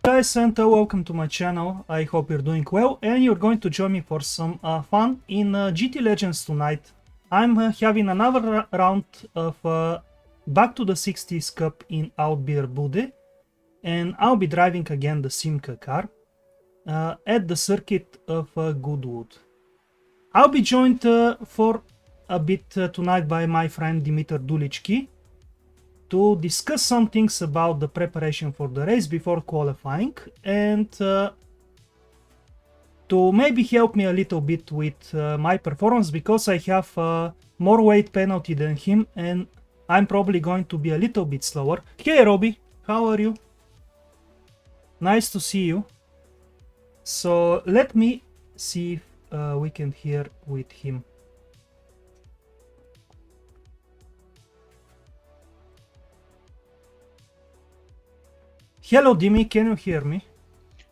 Guys, and welcome to my channel. I hope you're doing well and you're going to join me for some fun in GT Legends tonight. I'm having another round of Back to the 60s Cup in Altbierbude, and I'll be driving again the Simca car at the circuit of Goodwood. I'll be joined for a bit tonight by my friend Dimitar Dulichki to discuss some things about the preparation for the race before qualifying, and to maybe help me a little bit with my performance, because I have more weight penalty than him and I'm probably going to be a little bit slower. Hey Robbie, how are you? Nice to see you. So let me see if we can hear with him. Hello Dimi, can you hear me?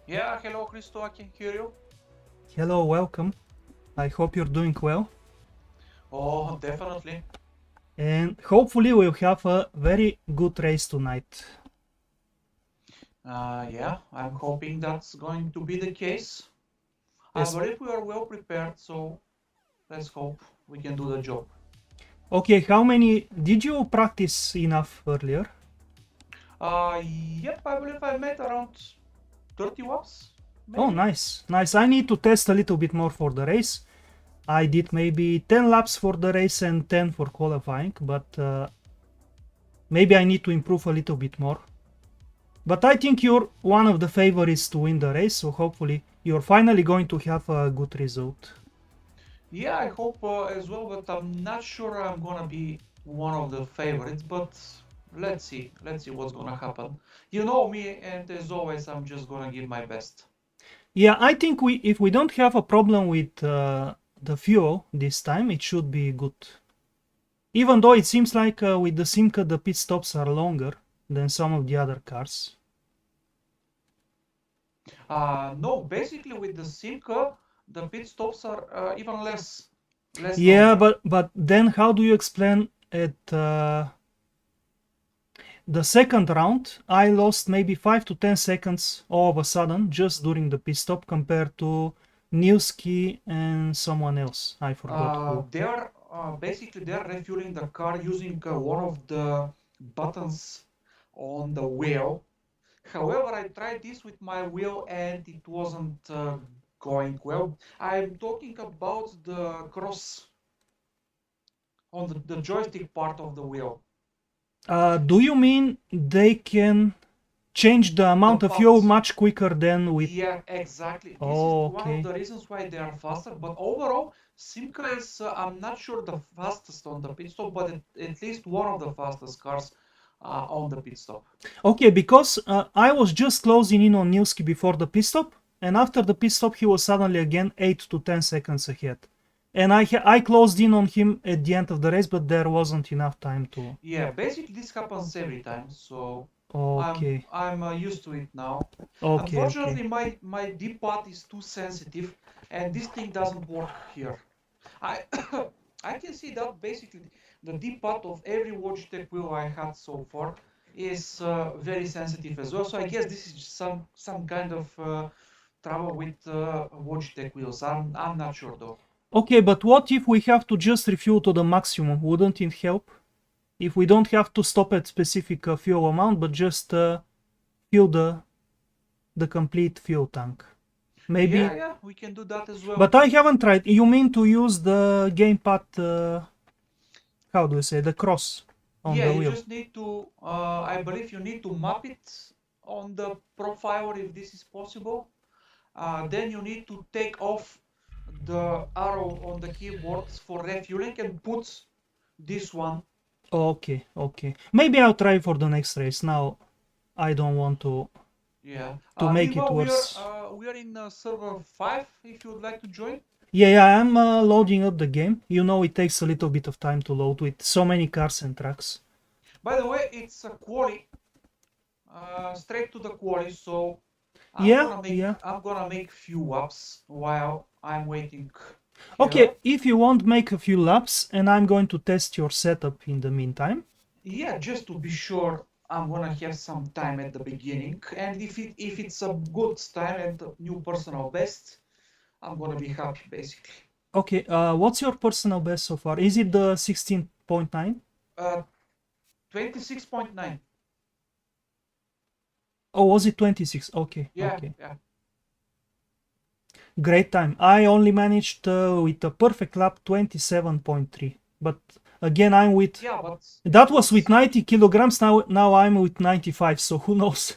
Yeah, hello Christo, I can hear you. Hello, welcome. I hope you're doing well. Oh, definitely. And hopefully we'll have a very good race tonight. Yeah, I'm hoping that's going to be the case. Yes. I believe we are well prepared, so let's hope we can do the job. Okay, how many... Did you practice enough earlier? Yep, I believe I made around 30 laps. Maybe. Oh, nice. Nice. I need to test a little bit more for the race. I did maybe 10 laps for the race and 10 for qualifying, but maybe I need to improve a little bit more. But I think you're one of the favorites to win the race, so hopefully you're finally going to have a good result. Yeah, I hope as well, but I'm not sure I'm gonna be one of the favorites, but let's see what's gonna happen. You know me, and as always, I'm just gonna give my best. Yeah, I think if we don't have a problem with the fuel this time, it should be good. Even though it seems like with the Simca the pit stops are longer than some of the other cars. No, basically with the Simca, the pit stops are even less. Yeah, longer. but then how do you explain at the second round, I lost maybe 5 to 10 seconds all of a sudden just during the pit stop compared to Nilski and someone else. I forgot who. They're basically they're refueling the car using one of the buttons on the wheel. However, I tried this with my wheel and it wasn't going well. I'm talking about the cross on the joystick part of the wheel. Do you mean they can change the amount of fuel much quicker than with... Yeah, exactly. This Oh, is one okay. of the reasons why they are faster. But overall, Simca is, I'm not sure the fastest on the pit stop, but at least one of the fastest cars on the pit stop. Okay, because I was just closing in on Nilski before the pit stop, and after the pit stop he was suddenly again 8 to 10 seconds ahead. And I closed in on him at the end of the race, but there wasn't enough time to... Yeah, basically this happens every time, so okay. I'm used to it now. Okay, Unfortunately, okay. my D-pad is too sensitive, and this thing doesn't work here. I I can see that basically the D-pad of every Logitech wheel I had so far is very sensitive as well. So I guess this is some kind of trouble with Logitech wheels. I'm not sure though. Okay, but what if we have to just refuel to the maximum? Wouldn't it help? If we don't have to stop at specific fuel amount, but just fill the complete fuel tank. Maybe. Yeah, we can do that as well. But I haven't tried. You mean to use the gamepad? How do you say, the cross on Yeah, the you wheel? just need to. I believe you need to map it on the profiler if this is possible. Then you need to take off the arrow on the keyboard for refueling and put this one. Okay, okay. Maybe I'll try for the next race. Now I don't want to make it Meanwhile, worse. we are in server 5 if you would like to join. Yeah, I'm loading up the game. You know, it takes a little bit of time to load with so many cars and trucks. By the way, it's a quali. Straight to the quali, so I'm gonna make few laps while I'm waiting. Okay, if you want, make a few laps, and I'm going to test your setup in the meantime. Yeah, just to be sure, I'm gonna have some time at the beginning, and if it's a good time and a new personal best, I'm gonna be happy basically. Okay, what's your personal best so far? Is it the 16.9? 26.9. Oh, was it 26? Okay, Yeah, okay. yeah. Great time. I only managed with a perfect lap 27.3. But again, I'm with... Yeah, but... That was with 90 kilograms, now I'm with 95, so who knows?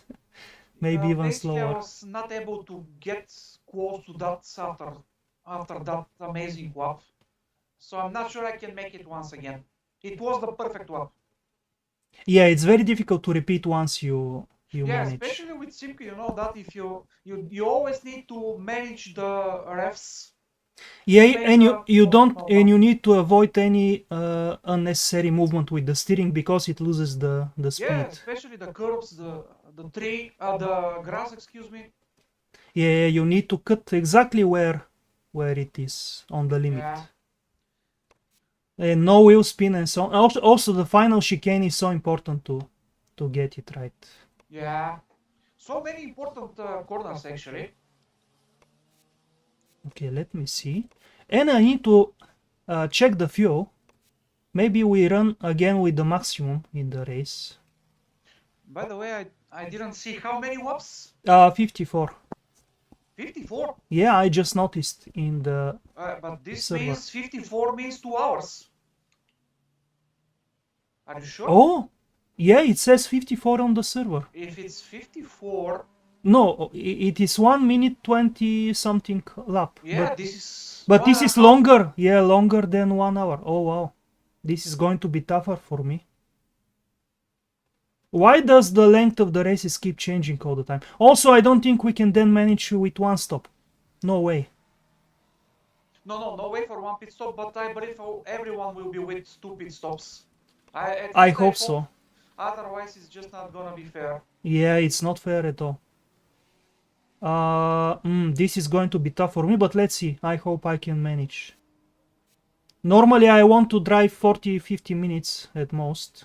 Maybe even basically slower. I was not able to get close to that after that amazing lap. So I'm not sure I can make it once again. It was the perfect lap. Yeah, it's very difficult to repeat once you manage. Especially with Simca, you know that if you always need to manage the refs. Yeah, and you need to avoid any unnecessary movement with the steering because it loses the speed. Yeah, especially the curbs, the grass, excuse me. Yeah, you need to cut exactly where it is on the limit. Yeah. And no wheel spin and so on. Also the final chicane is so important to get it right. Yeah. So many important corners actually. Okay, let me see. And I need to check the fuel. Maybe we run again with the maximum in the race. By the way, I didn't see how many laps? 54. 54? Yeah, I just noticed in the but this server. means 54 means 2 hours. Are you sure? Oh, yeah, it says 54 on the server. If it's 54... No, it is 1 minute 20 something lap. Yeah, this is... But this is longer. Yeah, longer than 1 hour. Oh, wow. This is going to be tougher for me. Why does the length of the races keep changing all the time? Also, I don't think we can then manage with one stop. No way. No way for one pit stop, but I believe everyone will be with 2 pit stops. I hope so. Otherwise, it's just not gonna be fair. Yeah, it's not fair at all. This is going to be tough for me, but let's see. I hope I can manage. Normally, I want to drive 40-50 minutes at most.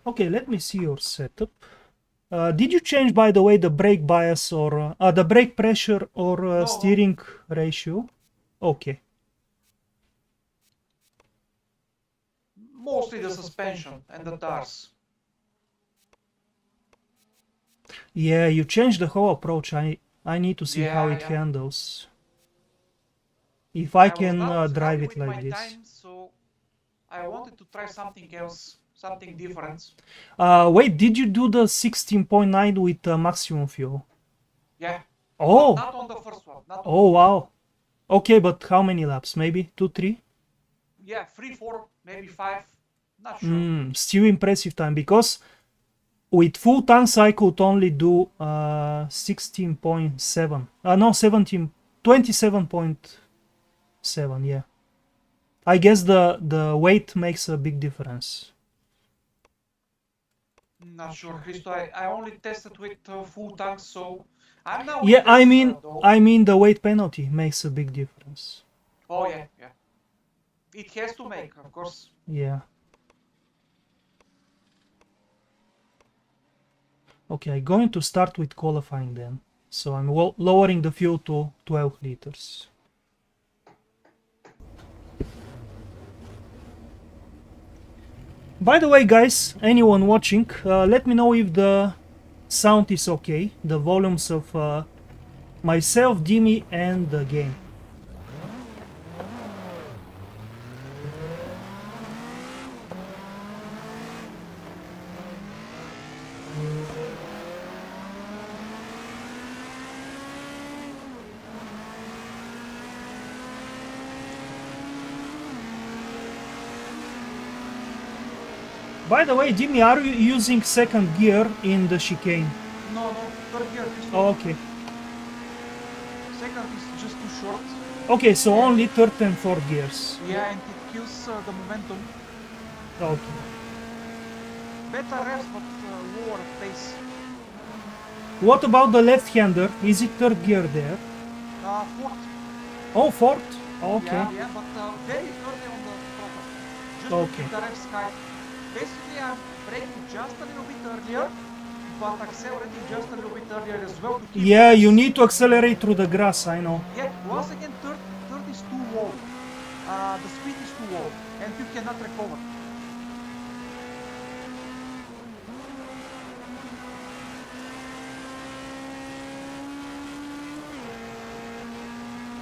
Okay, let me see your setup. Did you change, by the way, the brake bias or the brake pressure or steering ratio? Okay. Mostly the suspension and the tires. Yeah, you changed the whole approach. I need to see how it handles. If I can drive it like this. Time, so I wanted to try something else. Something different. Wait, did you do the 16.9 with maximum fuel? Yeah. Oh. Not on the first one. Oh, wow. Okay, but how many laps? Maybe 2, 3? Yeah, 3, 4, maybe 5. Not sure. Still impressive time, because with full tanks I could only do 16.7. No, 27.7, yeah. I guess the weight makes a big difference. Not sure, Christo. I only tested with full tanks, so I'm now. Yeah, I mean the weight penalty makes a big difference. Oh yeah. It has to make, of course. Yeah. Okay, I'm going to start with qualifying then. So I'm lowering the fuel to 12 liters. By the way, guys, anyone watching, let me know if the sound is okay, the volumes of myself, Dimi, and the game. By the way, Jimmy, are you using second gear in the chicane? No, third gear. Oh, okay. Second is just too short. Okay, so only third and fourth gears. Yeah, and it kills the momentum. Okay. Better revs, but lower pace. What about the left-hander? Is it third gear there? Fourth. Oh, fourth? Okay. Yeah, but very early on the throttle. Just Okay. to keep the revs high. Basically, I'm braking just a little bit earlier, but accelerating just a little bit earlier as well to keep. Yeah, you need to accelerate through the grass, I know. Yeah, once again, third is too low. The speed is too low, and you cannot recover.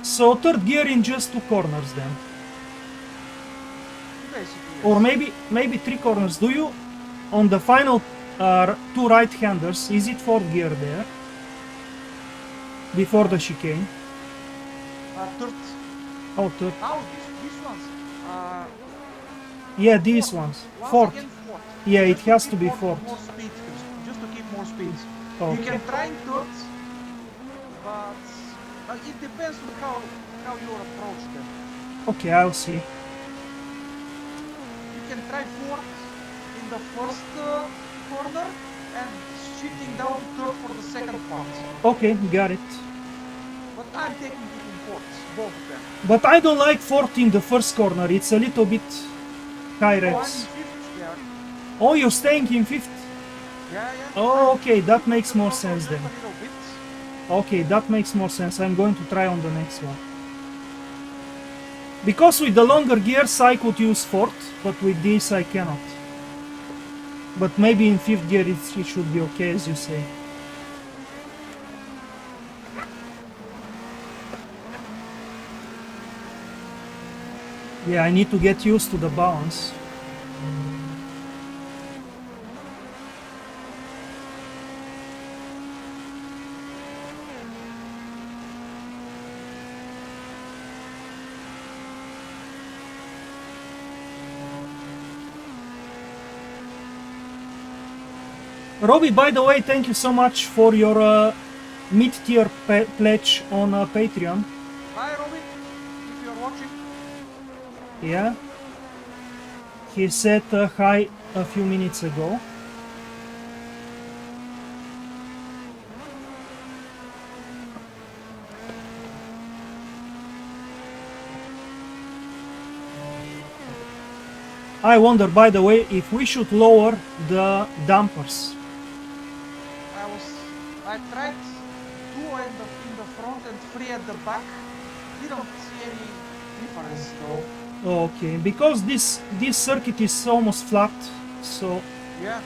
So third gear in just two corners then. Basically, yes. Or maybe three corners. Do you, on the final two right-handers, is it fourth gear there? Before the chicane? Third. Oh, third. Now these ones. Yeah, these ones. Once Fourth. again, fourth. Yeah, it Just has keep to be more fourth. speed, just to keep more speed. Okay. You can try in third, but it depends on how you approach them. Okay, I'll see. You can try fourth in the first corner and shifting down to third for the second part. Okay, got it. But I'm taking it in fourth, both of them. But I don't like fourth in the first corner. It's a little bit high Oh, I'm in revs. fifth there. Oh, you're staying in fifth? Yeah. Oh, okay, that makes more sense Just then. a little bit. Okay, that makes more sense. I'm going to try on the next one. Because with the longer gears I could use fourth, but with this I cannot. But maybe in fifth gear it should be okay, as you say. Yeah, I need to get used to the balance. Robbie, by the way, thank you so much for your mid-tier pledge on Patreon. Hi, Robin, if you're watching. Yeah. He said hi a few minutes ago. I wonder, by the way, if we should lower the dampers. I tried two in the front and three at the back. Didn't see any difference though. Okay, because this circuit is almost flat, so Yeah.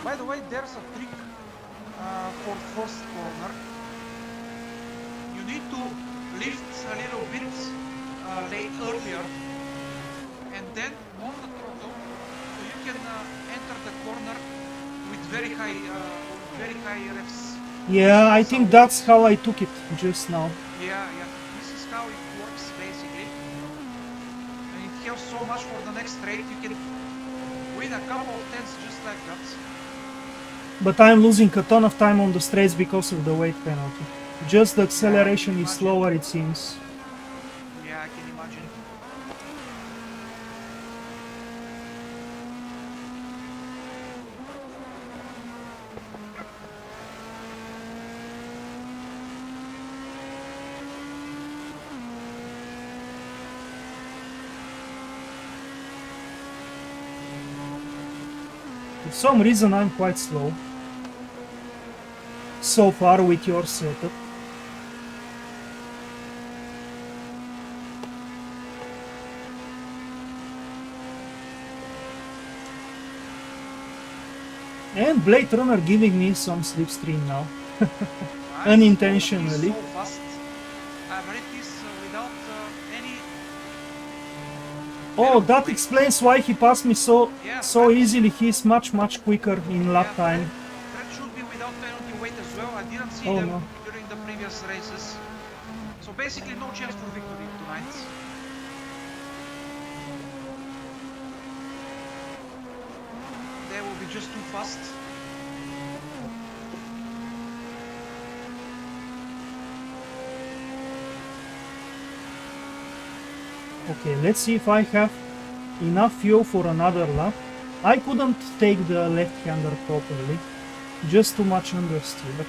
By the way, there's a trick for first corner. You need to lift a little bit earlier, and then on the throttle, so you can enter the corner with very high revs. yeah, I think that's how I took it just now. Yeah. This is how it works basically, and it helps so much for the next straight. You can win a couple of tenths just like that. But I'm losing a ton of time on the straights because of the weight penalty. Just the acceleration is slower, it seems. Yeah, I can imagine. For some reason I'm quite slow so far with your setup. And Blade Runner giving me some slipstream now. Unintentionally. So fast. I've read this without any... Oh, that explains why he passed me so Yeah, easily. He's much quicker in lap time. Fred should be without penalty weight as well. I didn't see Oh, them no. during the previous races. So basically no chance for victory tonight. They will be just too fast. Okay, let's see if I have enough fuel for another lap. I couldn't take the left-hander properly. Just too much understeer.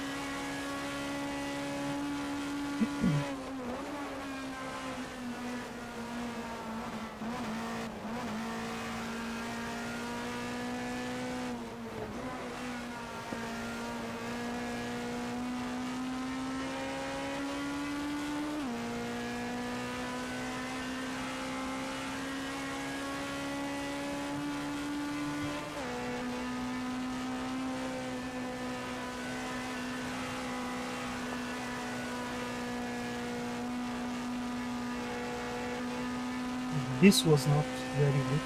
This was not very good.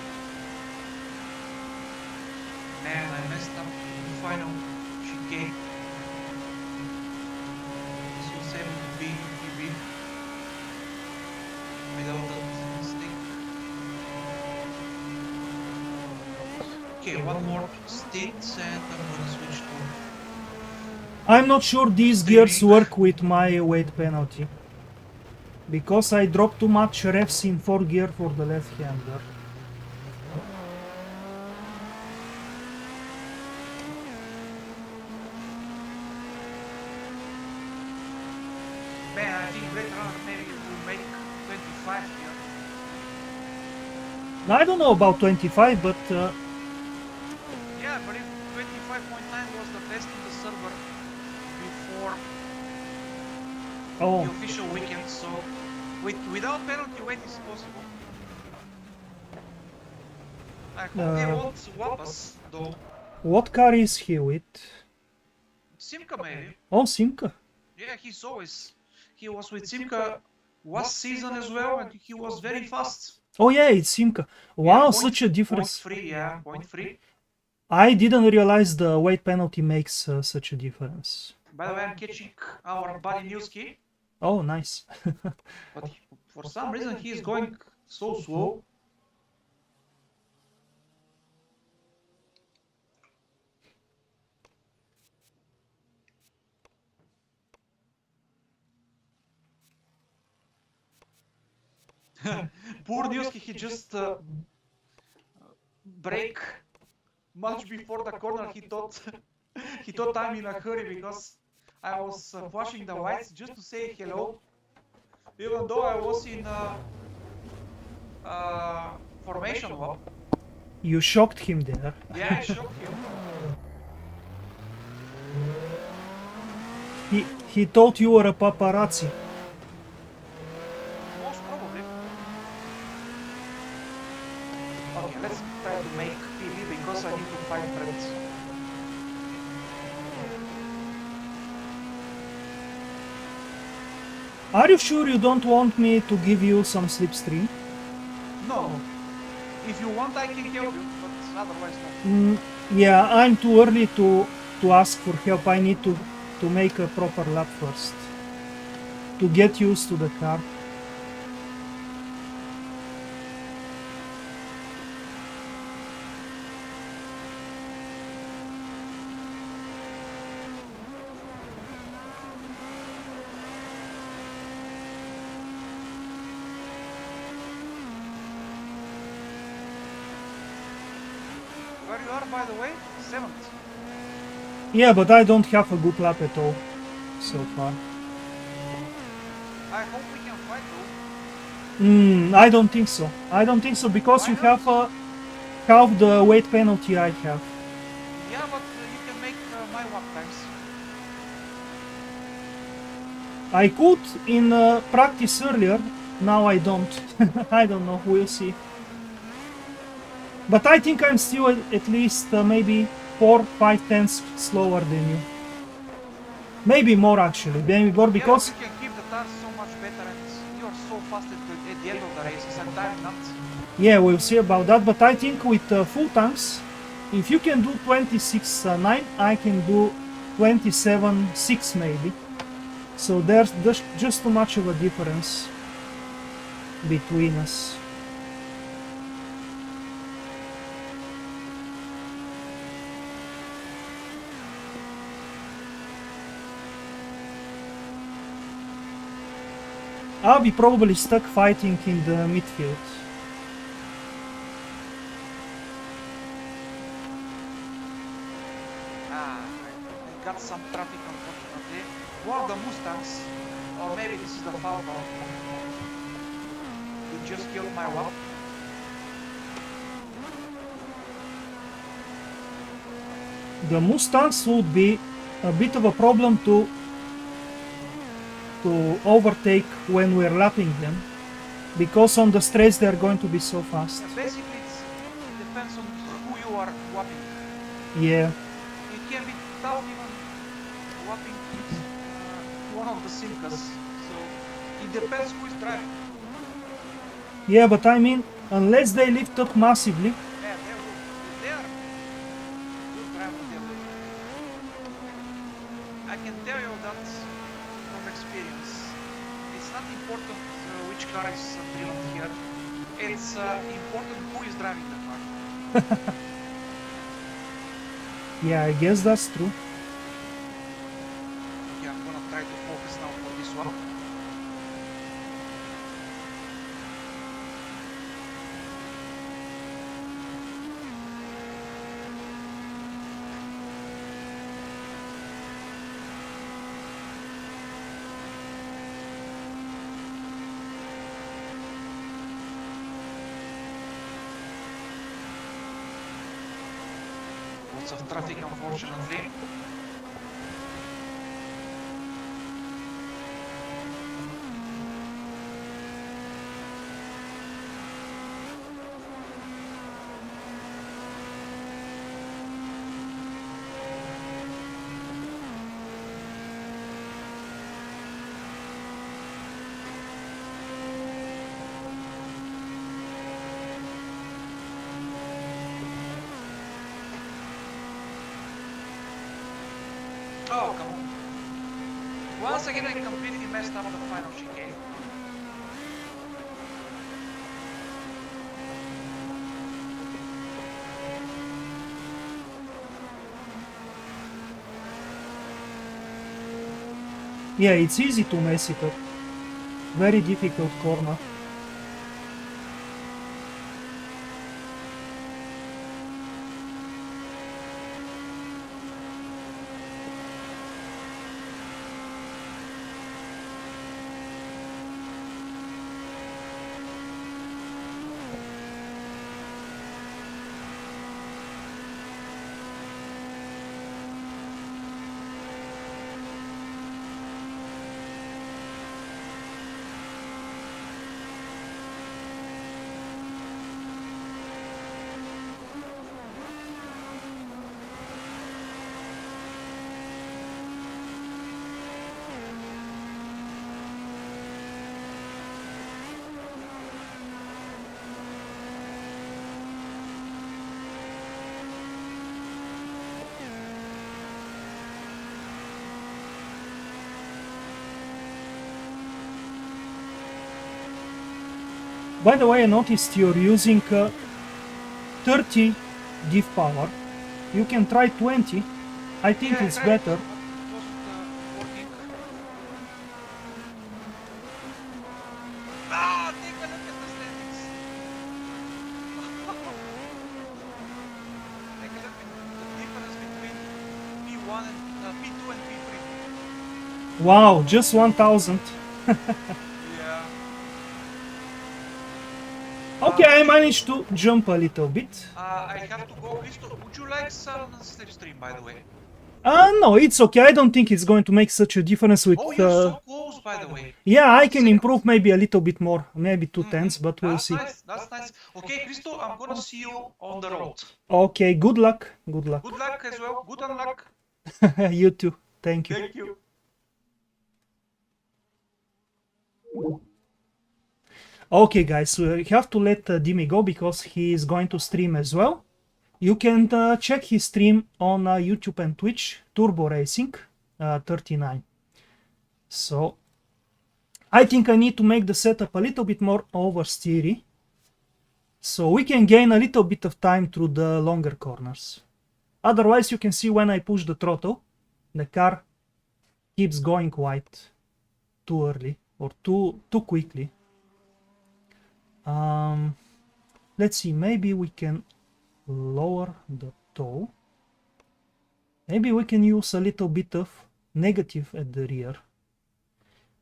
Man, I messed up the final chicane. This was able to be PB without that mistake. Okay, one more stint and I'm gonna switch to... I'm not sure these gears work with my weight penalty. Because I dropped too much revs in 4th gear for the left-hander. Man, I think Blade Runner maybe will make 25 here. I don't know about 25, but Yeah, but if 25.9 was the best in the server before the official weekend, so without penalty weight is possible. I hope they won't swap us though. What car is he with? Simca maybe. Oh, Simca. Yeah, he was with Simca last season as well, and he was very fast. Oh yeah, it's Simca. Wow, Yeah, such a difference. 0.3, yeah, 0.3. I didn't realize the weight penalty makes such a difference. By the way, I'm catching our buddy Newski, Oh, nice. but for some reason he is going so slow. Poor Newski, he just brake much before the corner. He thought I'm in a hurry because I was flashing the lights just to say hello, even though I was in formation lap. You shocked him there. Yeah, I shocked him. He thought you were a paparazzi. Most probably. Okay, let's try to make PB because I need to fight friends. Are you sure you don't want me to give you some slipstream? No. If you want, I can help you, but otherwise no. Yeah, I'm too early to ask for help. I need to make a proper lap first. To get used to the car. Where you are, by the way? 7th. Yeah, but I don't have a good lap at all so far. I hope we can fight though. I don't think so. I don't think so because you have half the weight penalty I have. I could in practice earlier, now I don't. I don't know, we'll see. But I think I'm still at least maybe 4-5 tenths slower than you. Maybe more actually, maybe more because... Yeah, you can keep the tires so much better and you're so fast at the end of the races and I'm not. Yeah, we'll see about that, but I think with full tanks, if you can do 26.9, I can do 27.6 maybe. So there's just too much of a difference between us. I'll be probably stuck fighting in the midfield. I got some traffic unfortunately. One of the Mustangs, or maybe this is the Falcon. It just killed my one. The Mustangs would be a bit of a problem to overtake when we're lapping them, because on the straights they're going to be so fast. Yeah, basically it depends on who you are whopping. Yeah. It can be tough even whopping one of the Simcas, so it depends who is driving. Yeah, but I mean, unless they lift up massively. Yeah, they are good drivers. I can tell you that from experience. It's not important which car is driven here. It's important who is driving the car. Yeah, I guess that's true. Yeah, I'm gonna try to focus now for this one. Lots of traffic, unfortunately. Oh, come on. Once again, I completely messed up the final chicane. Yeah, it's easy to mess it up. Very difficult corner. By the way, I noticed you're using 30 diff power. You can try 20. I think it's better. Ah, take a look at the standings. Take a look at the difference between P1 and P2 and P3. Wow, just 1000. Yeah. Okay, I managed to jump a little bit. I have to go. Christo, would you like some slipstream, by the way? No, it's okay. I don't think it's going to make such a difference with... Oh, you're so close by the way. Yeah, I can improve maybe a little bit more, maybe 2/10, but we'll see. Nice, that's nice. Okay, Christo, I'm gonna see you on the road. Okay, good luck. Good luck. Good luck as well. Good unluck. You too. Thank you. Thank you. Okay, guys, we have to let Dimi go because he is going to stream as well. You can check his stream on YouTube and Twitch, Turbo Racing 39. So I think I need to make the setup a little bit more oversteery, so we can gain a little bit of time through the longer corners. Otherwise, you can see when I push the throttle, the car keeps going quite too early or too quickly. Let's see, maybe we can lower the toe. Maybe we can use a little bit of negative at the rear.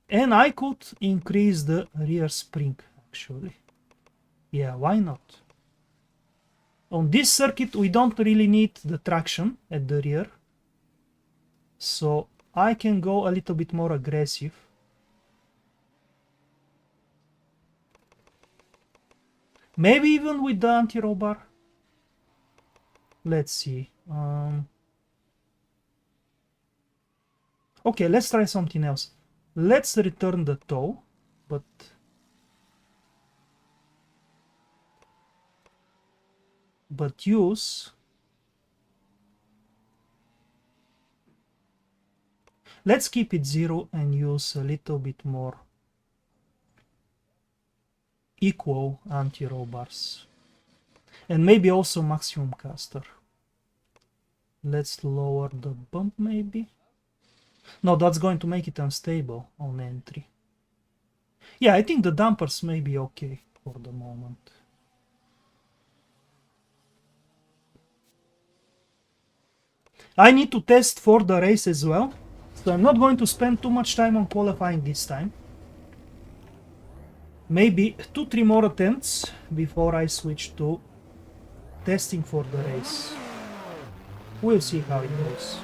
And I could increase the rear spring, actually. Yeah, why not? On this circuit, we don't really need the traction at the rear. So I can go a little bit more aggressive. Maybe even with the anti-roll bar. Let's see. Okay, let's try something else. Let's return the toe, but use... Let's keep it 0 and use a little bit more equal anti-roll bars. And maybe also maximum caster. Let's lower the bump maybe. No, that's going to make it unstable on entry. Yeah, I think the dampers may be okay for the moment. I need to test for the race as well, so I'm not going to spend too much time on qualifying this time. Maybe 2-3 more attempts before I switch to testing for the race. We'll see how it goes.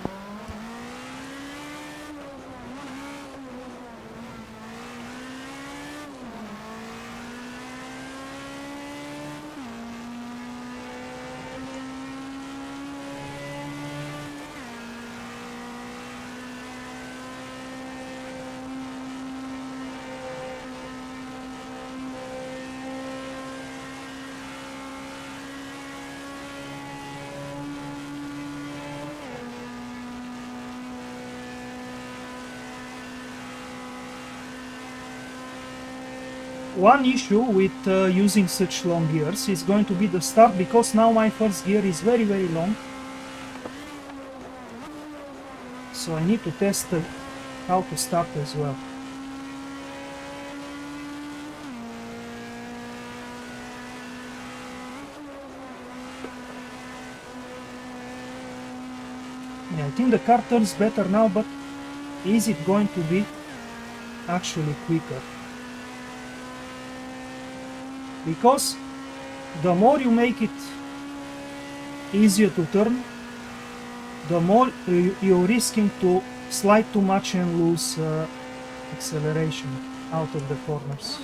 One issue with using such long gears is going to be the start, because now my first gear is very long. So I need to test how to start as well. Yeah, I think the car turns better now, but is it going to be actually quicker? Because the more you make it easier to turn, the more you're risking to slide too much and lose acceleration out of the corners.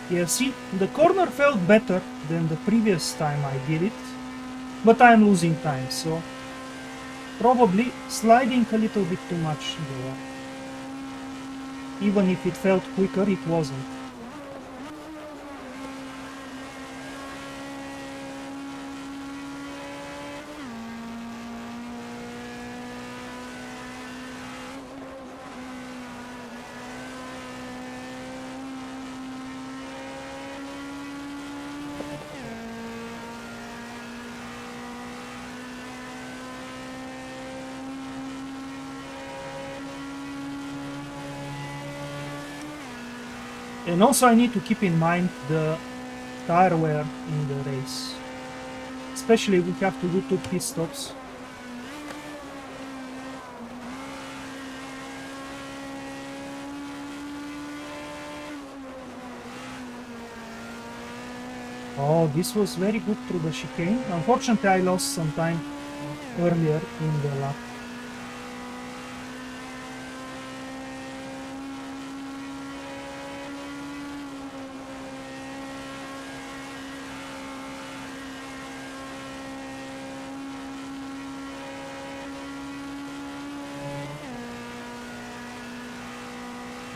Yeah, see, the corner felt better than the previous time I did it, but I'm losing time, so probably sliding a little bit too much there. Even if it felt quicker, it wasn't. And also I need to keep in mind the tire wear in the race. Especially if we have to do 2 pit stops. Oh, this was very good through the chicane. Unfortunately, I lost some time earlier in the lap.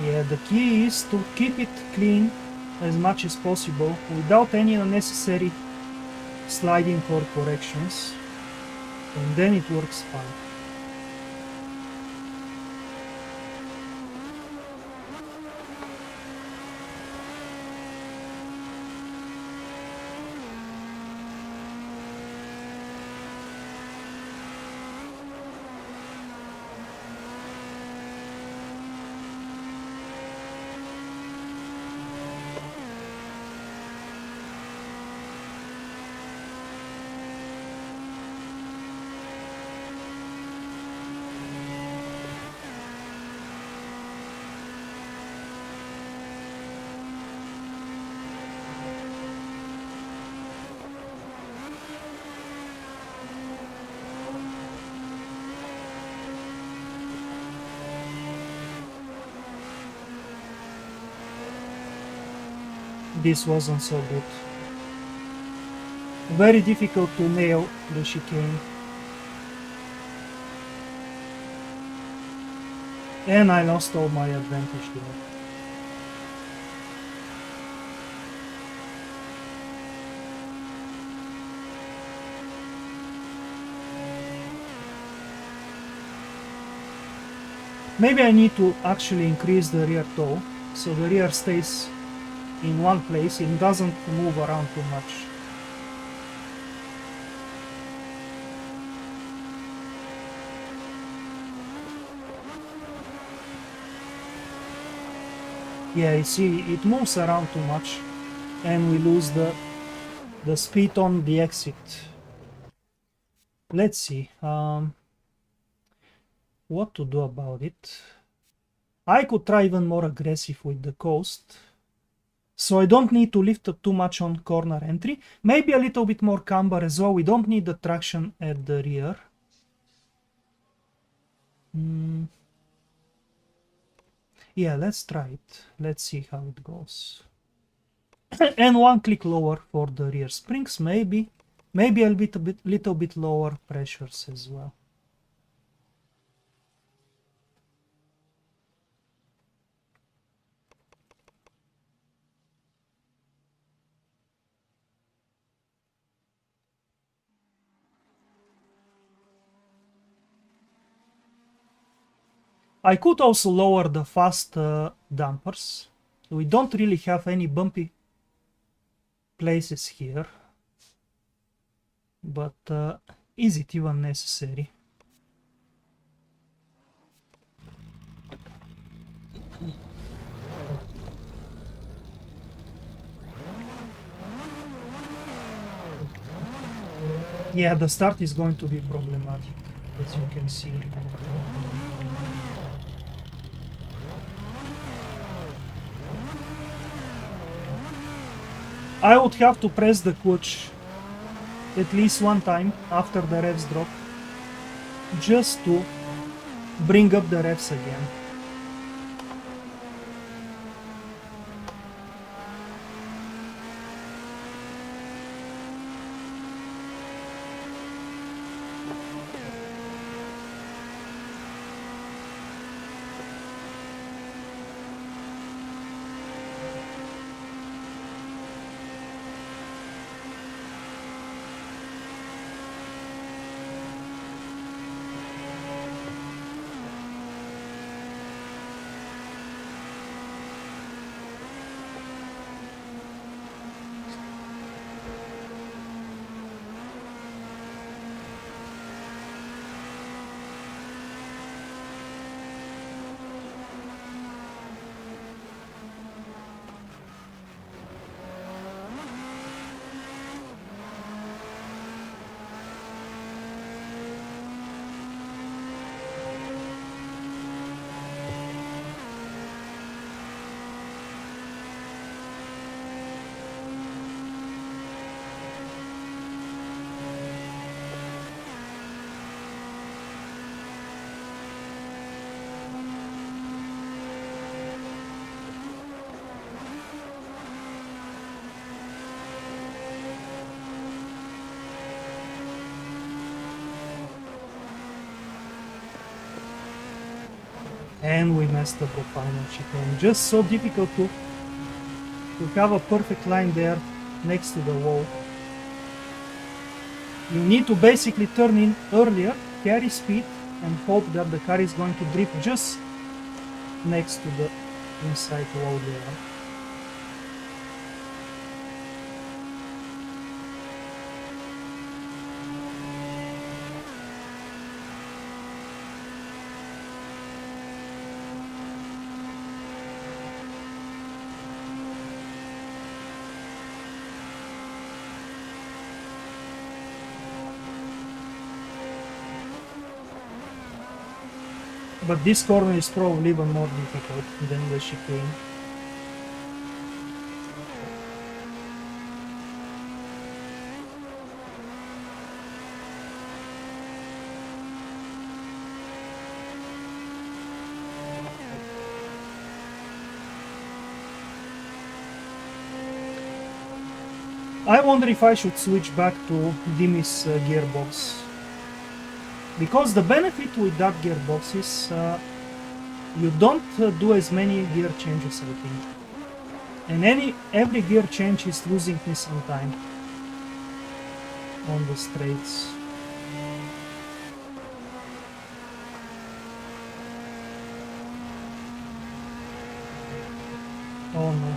Yeah, the key is to keep it clean as much as possible without any unnecessary sliding or corrections, and then it works fine. This wasn't so good. Very difficult to nail the chicane. And I lost all my advantage there. Maybe I need to actually increase the rear toe, so the rear stays in one place and doesn't move around too much. Yeah, you see, it moves around too much and we lose the speed on the exit. Let's see what to do about it. I could try even more aggressive with the coast, so I don't need to lift up too much on corner entry. Maybe a little bit more camber as well. We don't need the traction at the rear. Yeah, let's try it. Let's see how it goes. And one click lower for the rear springs, maybe a little bit lower pressures as well. I could also lower the fast dampers. We don't really have any bumpy places here, but is it even necessary? Yeah, the start is going to be problematic, as you can see. I would have to press the clutch at least one time after the revs drop, just to bring up the revs again. And we messed up the final chicane. Just so difficult to have a perfect line there next to the wall. You need to basically turn in earlier, carry speed, and hope that the car is going to drift just next to the inside wall there. But this corner is probably even more difficult than the chicane. I wonder if I should switch back to Dimi's gearbox. Because the benefit with that gearbox is you don't do as many gear changes, I think. And every gear change is losing me some time on the straights. Oh no.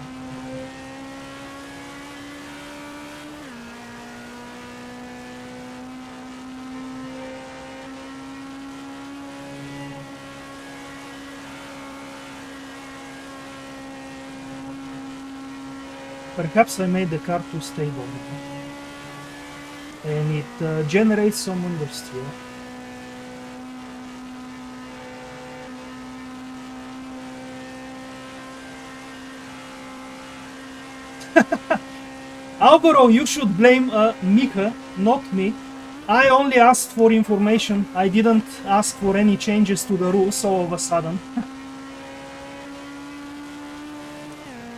Perhaps I made the car too stable, and it generates some understeer. Alvaro, you should blame Mika, not me. I only asked for information. I didn't ask for any changes to the rules all of a sudden.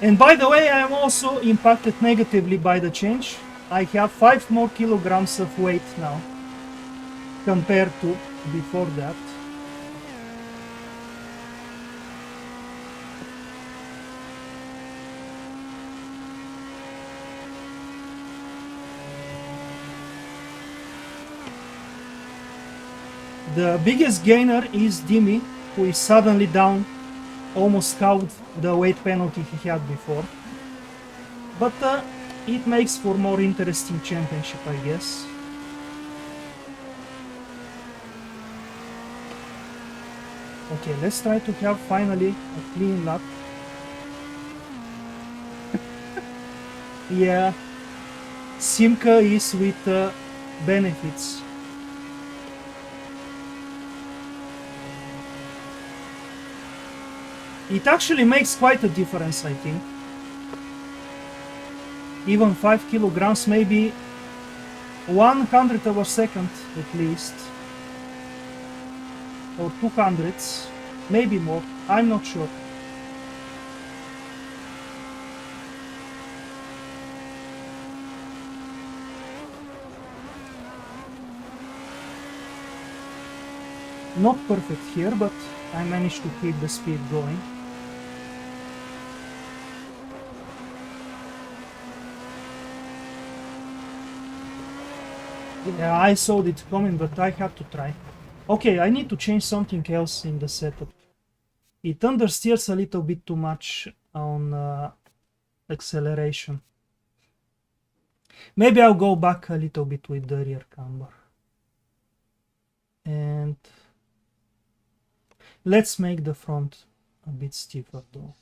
And by the way, I am also impacted negatively by the change. I have 5 more kilograms of weight now compared to before that. The biggest gainer is Dimi, who is suddenly down almost halved the weight penalty he had before. But it makes for more interesting championship, I guess. Okay, let's try to have finally a clean lap. Yeah, Simca is with benefits. It actually makes quite a difference, I think. Even 5 kilograms, maybe 100 of a second at least. Or 200s, maybe more, I'm not sure. Not perfect here, but I managed to keep the speed going. Yeah, I saw it coming, but I had to try. Okay, I need to change something else in the setup. It understeers a little bit too much on acceleration. Maybe I'll go back a little bit with the rear camber. And let's make the front a bit stiffer though.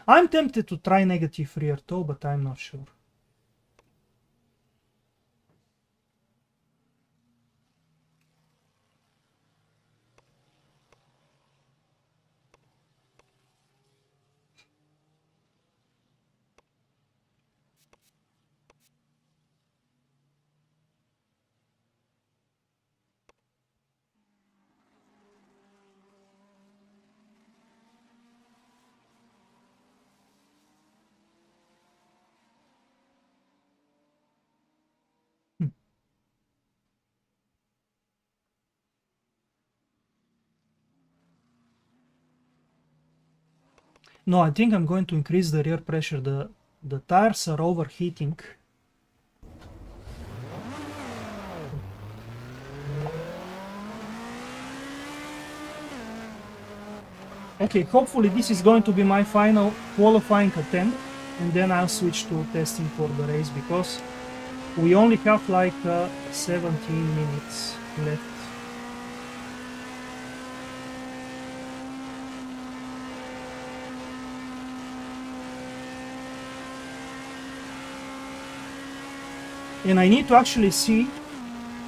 I'm tempted to try negative rear toe, but I'm not sure. No, I think I'm going to increase the rear pressure. The tires are overheating. Okay, hopefully this is going to be my final qualifying attempt, and then I'll switch to testing for the race, because we only have like 17 minutes left. And I need to actually see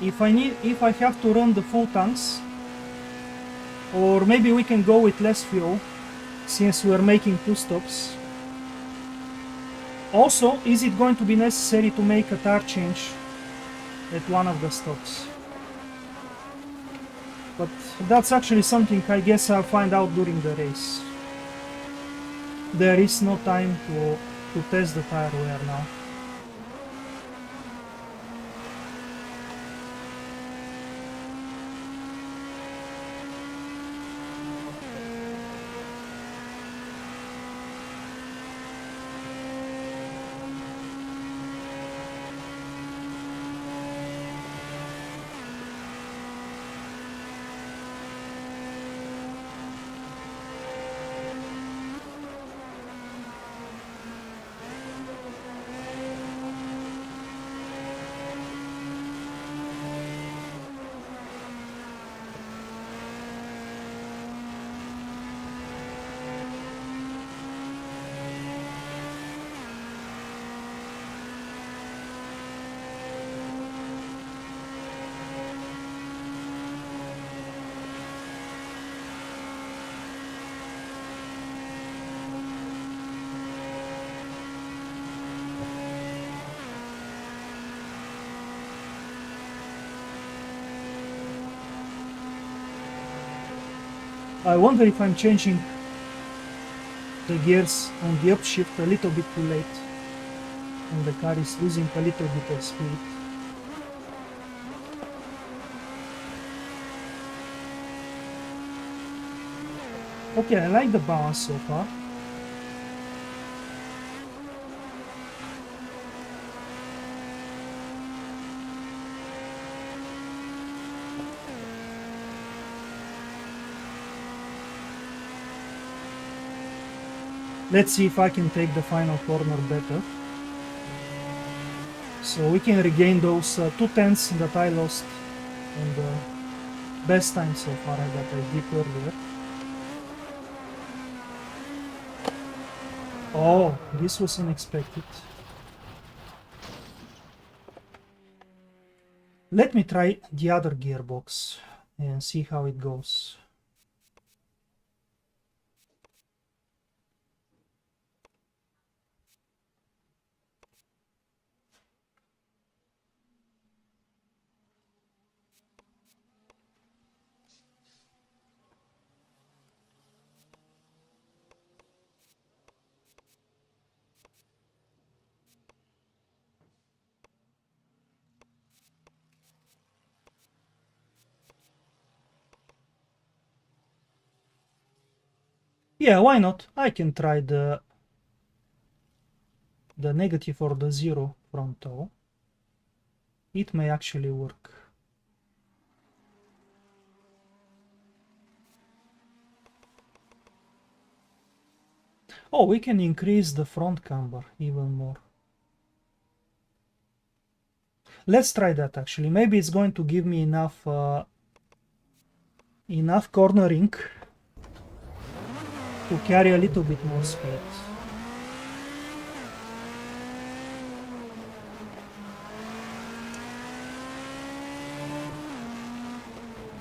if I have to run the full tanks, or maybe we can go with less fuel since we're making 2 stops. Also, is it going to be necessary to make a tire change at one of the stops? But that's actually something I guess I'll find out during the race. There is no time to test the tire wear now. I wonder if I'm changing the gears on the upshift a little bit too late, and the car is losing a little bit of speed. Okay, I like the balance so far. Let's see if I can take the final corner better, so we can regain those 2/10 that I lost on the best time so far that I did earlier. Oh, this was unexpected. Let me try the other gearbox and see how it goes. Yeah, why not? I can try the negative or the 0 front toe. It may actually work. Oh, we can increase the front camber even more. Let's try that actually. Maybe it's going to give me enough cornering to carry a little bit more speed.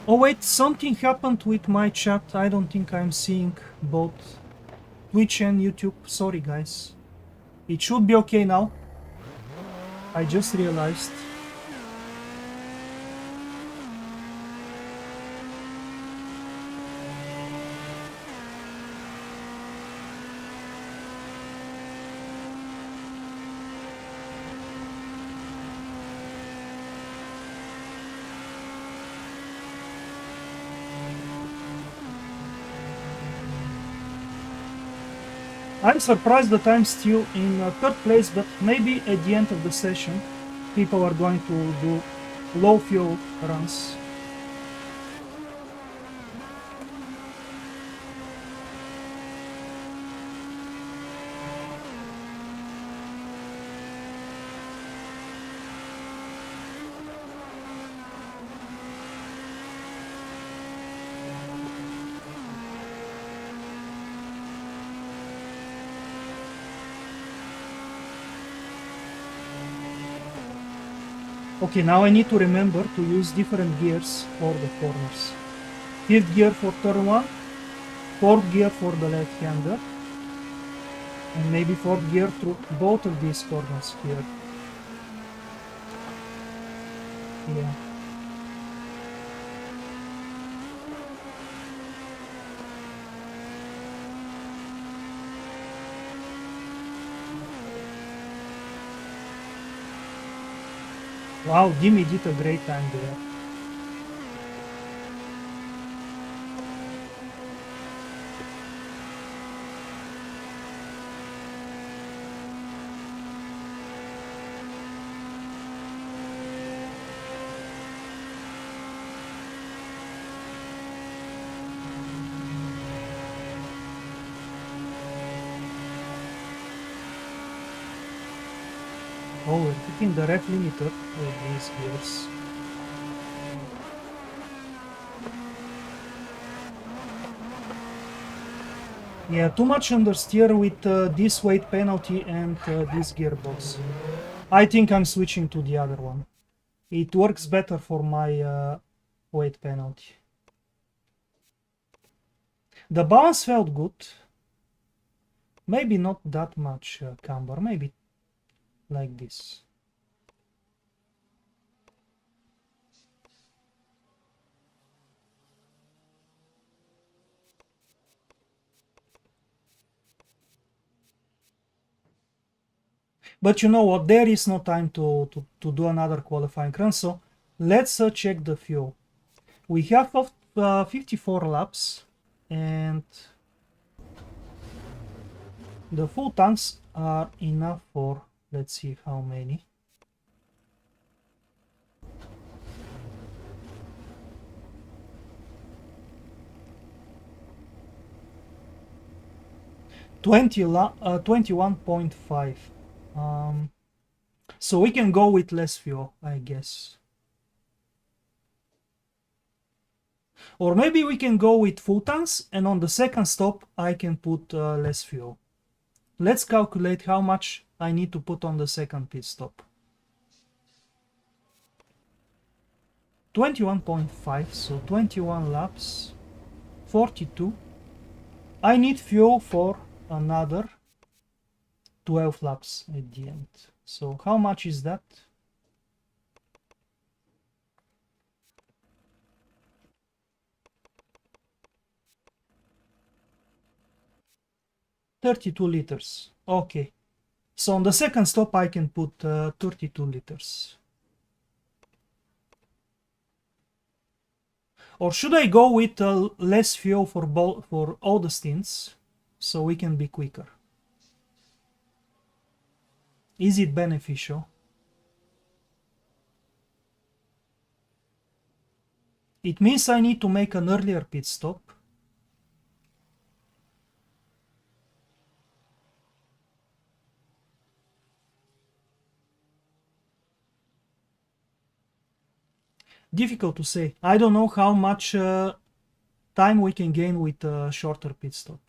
Oh wait, something happened with my chat. I don't think I'm seeing both Twitch and YouTube. Sorry guys. It should be okay now. I just realized. I'm surprised that I'm still in third place, but maybe at the end of the session people are going to do low fuel runs. Okay, now I need to remember to use different gears for the corners. Fifth gear for turn 1, fourth gear for the left-hander, and maybe fourth gear through both of these corners here. Yeah. Wow, Jimmy did a great time there. Oh, we're hitting the ref limiter with these gears. Yeah, too much understeer with this weight penalty and this gearbox. I think I'm switching to the other one. It works better for my weight penalty. The balance felt good. Maybe not that much camber, maybe like this. But you know what, there is no time to do another qualifying run, so let's check the fuel. We have 54 laps, and the full tanks are enough for, let's see how many. $20, 21.5. So we can go with less fuel, I guess. Or maybe we can go with full tanks, and on the second stop I can put less fuel. Let's calculate how much I need to put on the second pit stop. 21.5, so 21 laps, 42. I need fuel for another 12 laps at the end. So how much is that? $32 liters. Okay. So on the second stop I can put 32 liters. Or should I go with less fuel for all the stints so we can be quicker? Is it beneficial? It means I need to make an earlier pit stop. Difficult to say. I don't know how much time we can gain with a shorter pit stop.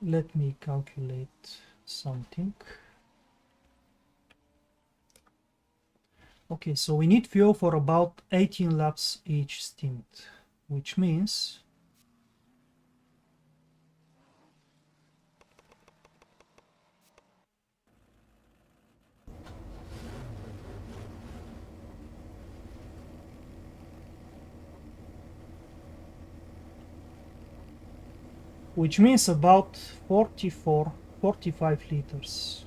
Let me calculate something. Okay, so we need fuel for about 18 laps each stint, which means about 45 liters.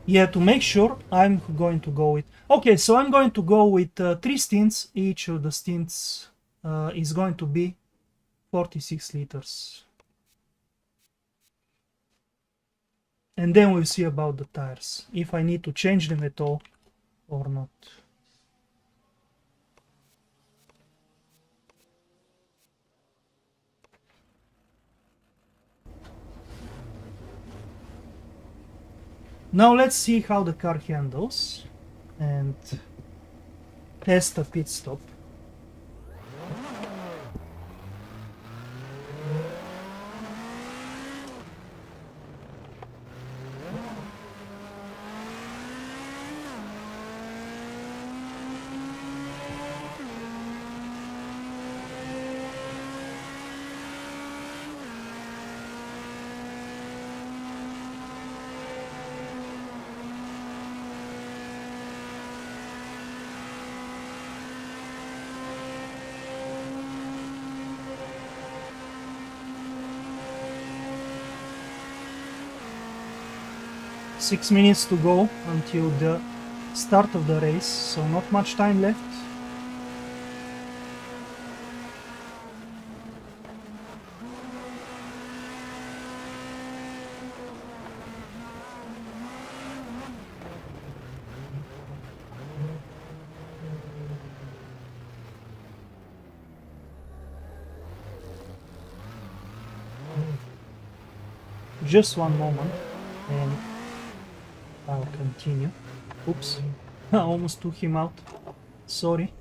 Yeah, to make sure, I'm going to go with... Okay, so I'm going to go with 3 stints. Each of the stints is going to be 46 liters. And then we'll see about the tires, if I need to change them at all or not. Now let's see how the car handles and test a pit stop. Six minutes to go until the start of the race, so not much time left. Just one moment and I'll continue. Oops, I almost took him out. Sorry.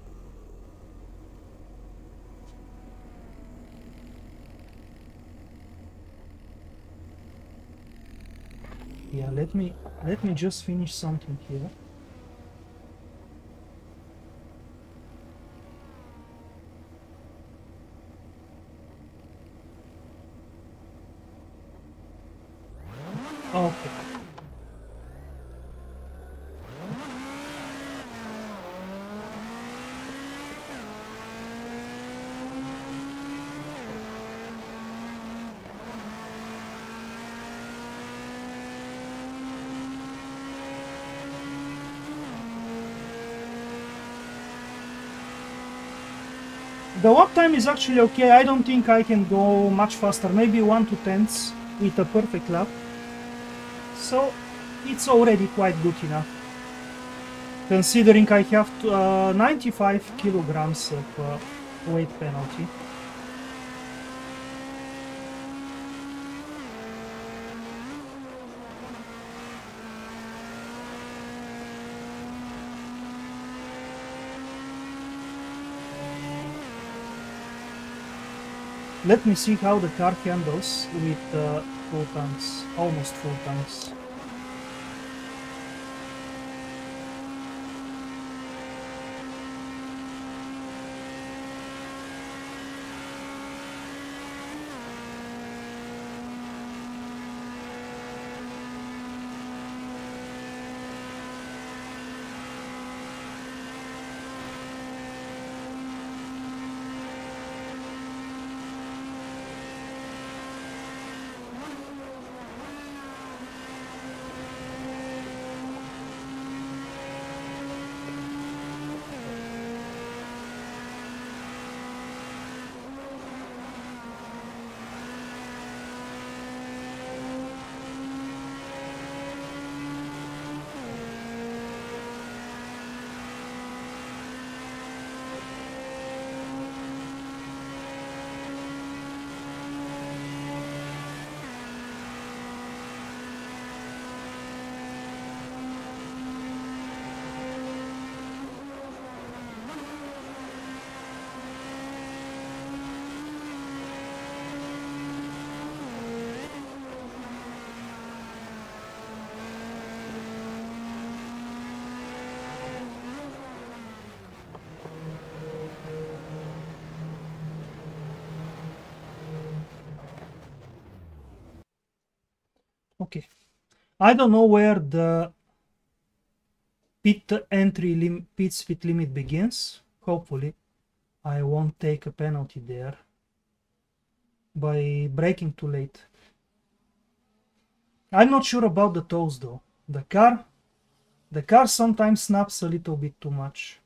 Yeah, let me just finish something here. Okay. The lap time is actually okay. I don't think I can go much faster, maybe 1 to 10ths with a perfect lap. So it's already quite good enough, considering I have 95 kilograms of weight penalty. Let me see how the car handles with full tanks, almost full tanks. Okay, I don't know where the pit speed limit begins. Hopefully I won't take a penalty there by braking too late. I'm not sure about the toes though. The car The car sometimes snaps a little bit too much,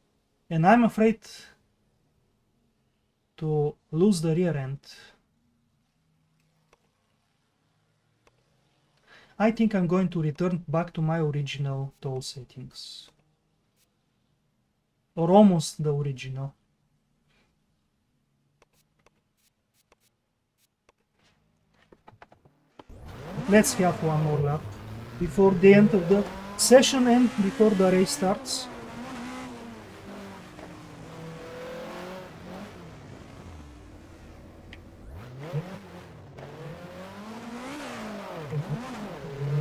and I'm afraid to lose the rear end. I think I'm going to return back to my original toll settings. Or almost the original. Let's have one more lap before the end of the session and before the race starts.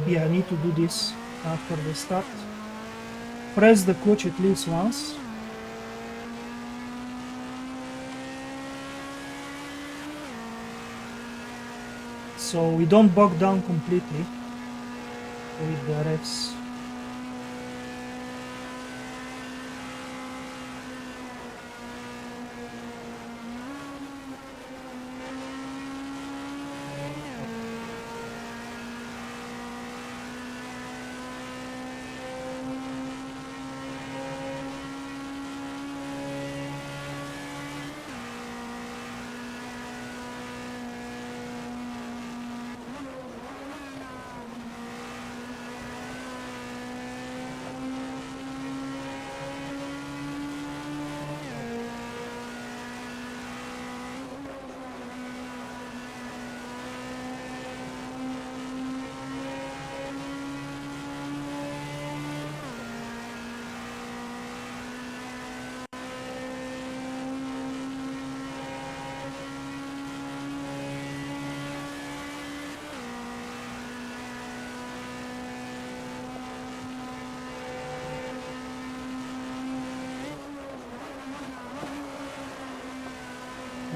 Yeah, I need to do this after the start. Press the clutch at least once. So we don't bog down completely with the revs.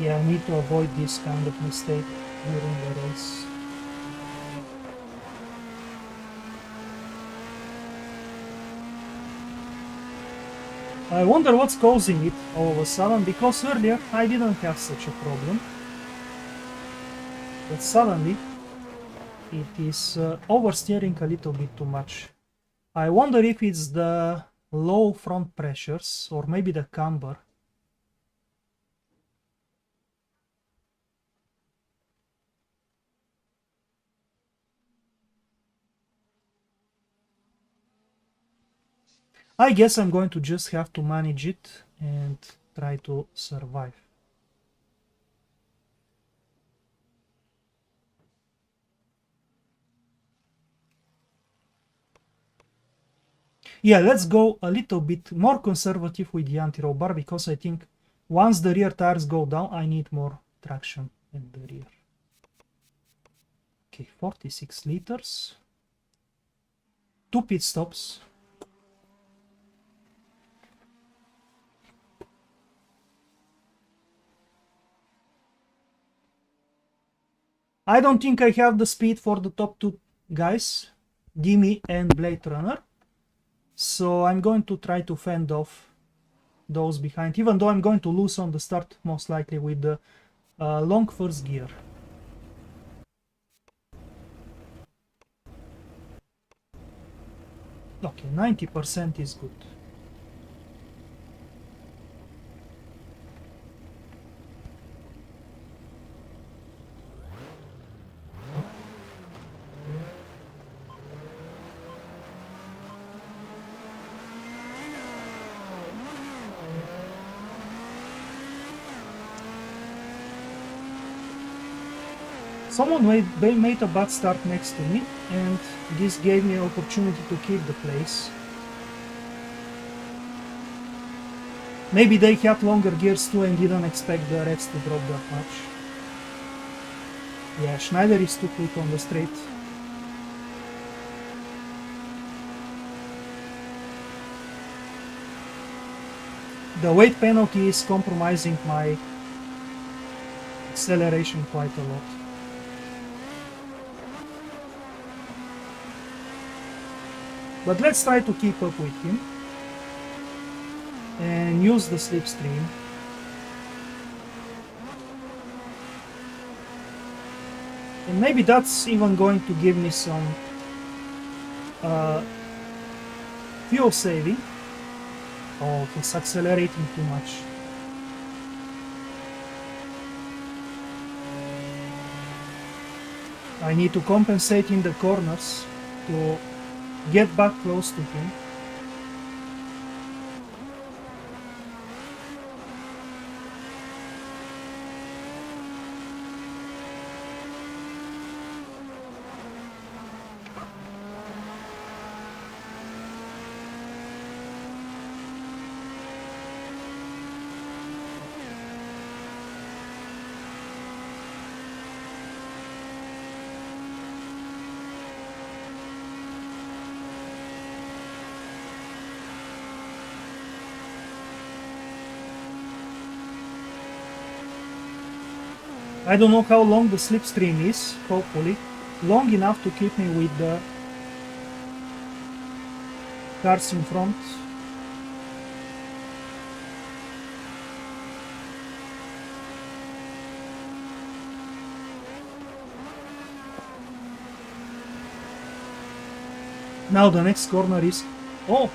Yeah, I need to avoid this kind of mistake during the race. I wonder what's causing it all of a sudden, because earlier I didn't have such a problem. But suddenly it is oversteering a little bit too much. I wonder if it's the low front pressures or maybe the camber. I guess I'm going to just have to manage it and try to survive. Yeah, let's go a little bit more conservative with the anti-roll bar, because I think once the rear tires go down, I need more traction in the rear. Okay, 46 liters. 2 pit stops. I don't think I have the speed for the top two guys, Dimi and Blade Runner. So I'm going to try to fend off those behind, even though I'm going to lose on the start, most likely with the long first gear. Okay, 90% is good. Someone made a bad start next to me, and this gave me an opportunity to keep the place. Maybe they had longer gears too and didn't expect the revs to drop that much. Yeah, Schneider is too quick on the straight. The weight penalty is compromising my acceleration quite a lot. But let's try to keep up with him and use the slipstream. And maybe that's even going to give me some fuel saving. Oh, he's accelerating too much. I need to compensate in the corners to get back close to him. I don't know how long the slipstream is, hopefully long enough to keep me with the cars in front. Now the next corner is... oh!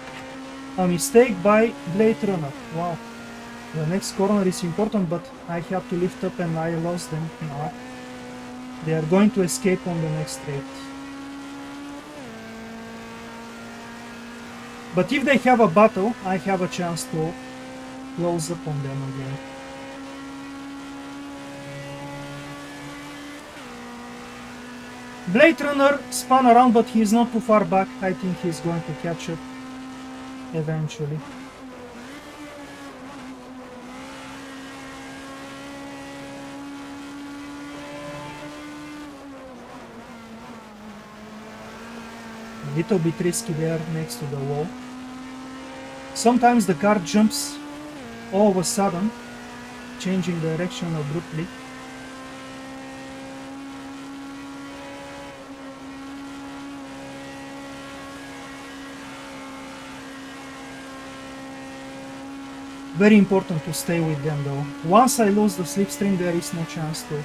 A mistake by Blade Runner. Wow. The next corner is important, but I have to lift up and I lost them now. They are going to escape on the next straight. But if they have a battle, I have a chance to close up on them again. Blade Runner spun around, but he is not too far back. I think he's going to catch up eventually. A little bit risky there next to the wall. Sometimes the car jumps all of a sudden, changing direction abruptly. Very important to stay with them though. Once I lose the slipstream, there is no chance to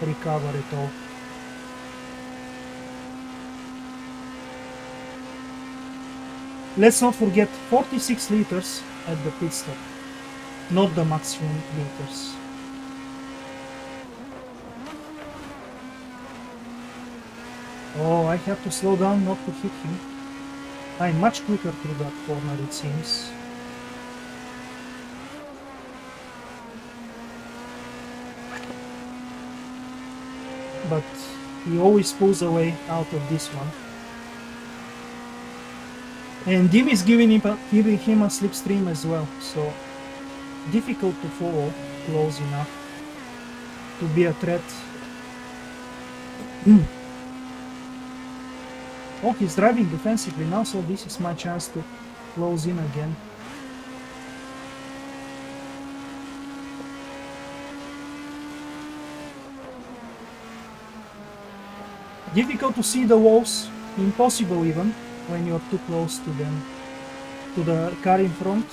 recover at all. Let's not forget 46 liters at the pit stop, not the maximum liters. Oh, I have to slow down not to hit him. I'm much quicker through that corner, it seems. But he always pulls away out of this one. And Dim is giving him a slipstream as well, so difficult to follow close enough to be a threat. Oh, he's driving defensively now, so this is my chance to close in again. Difficult to see the walls, impossible even when you're too close to them, to the car in front.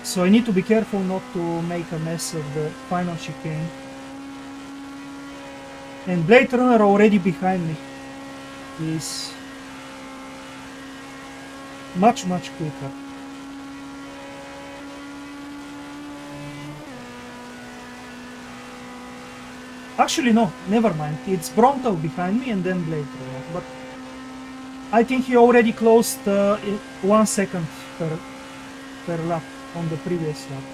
So I need to be careful not to make a mess of the final chicane. And Blade Runner already behind me is much quicker. Actually no, never mind, it's Bronto behind me and then Blade Runner, but I think he already closed 1 second per lap on the previous lap.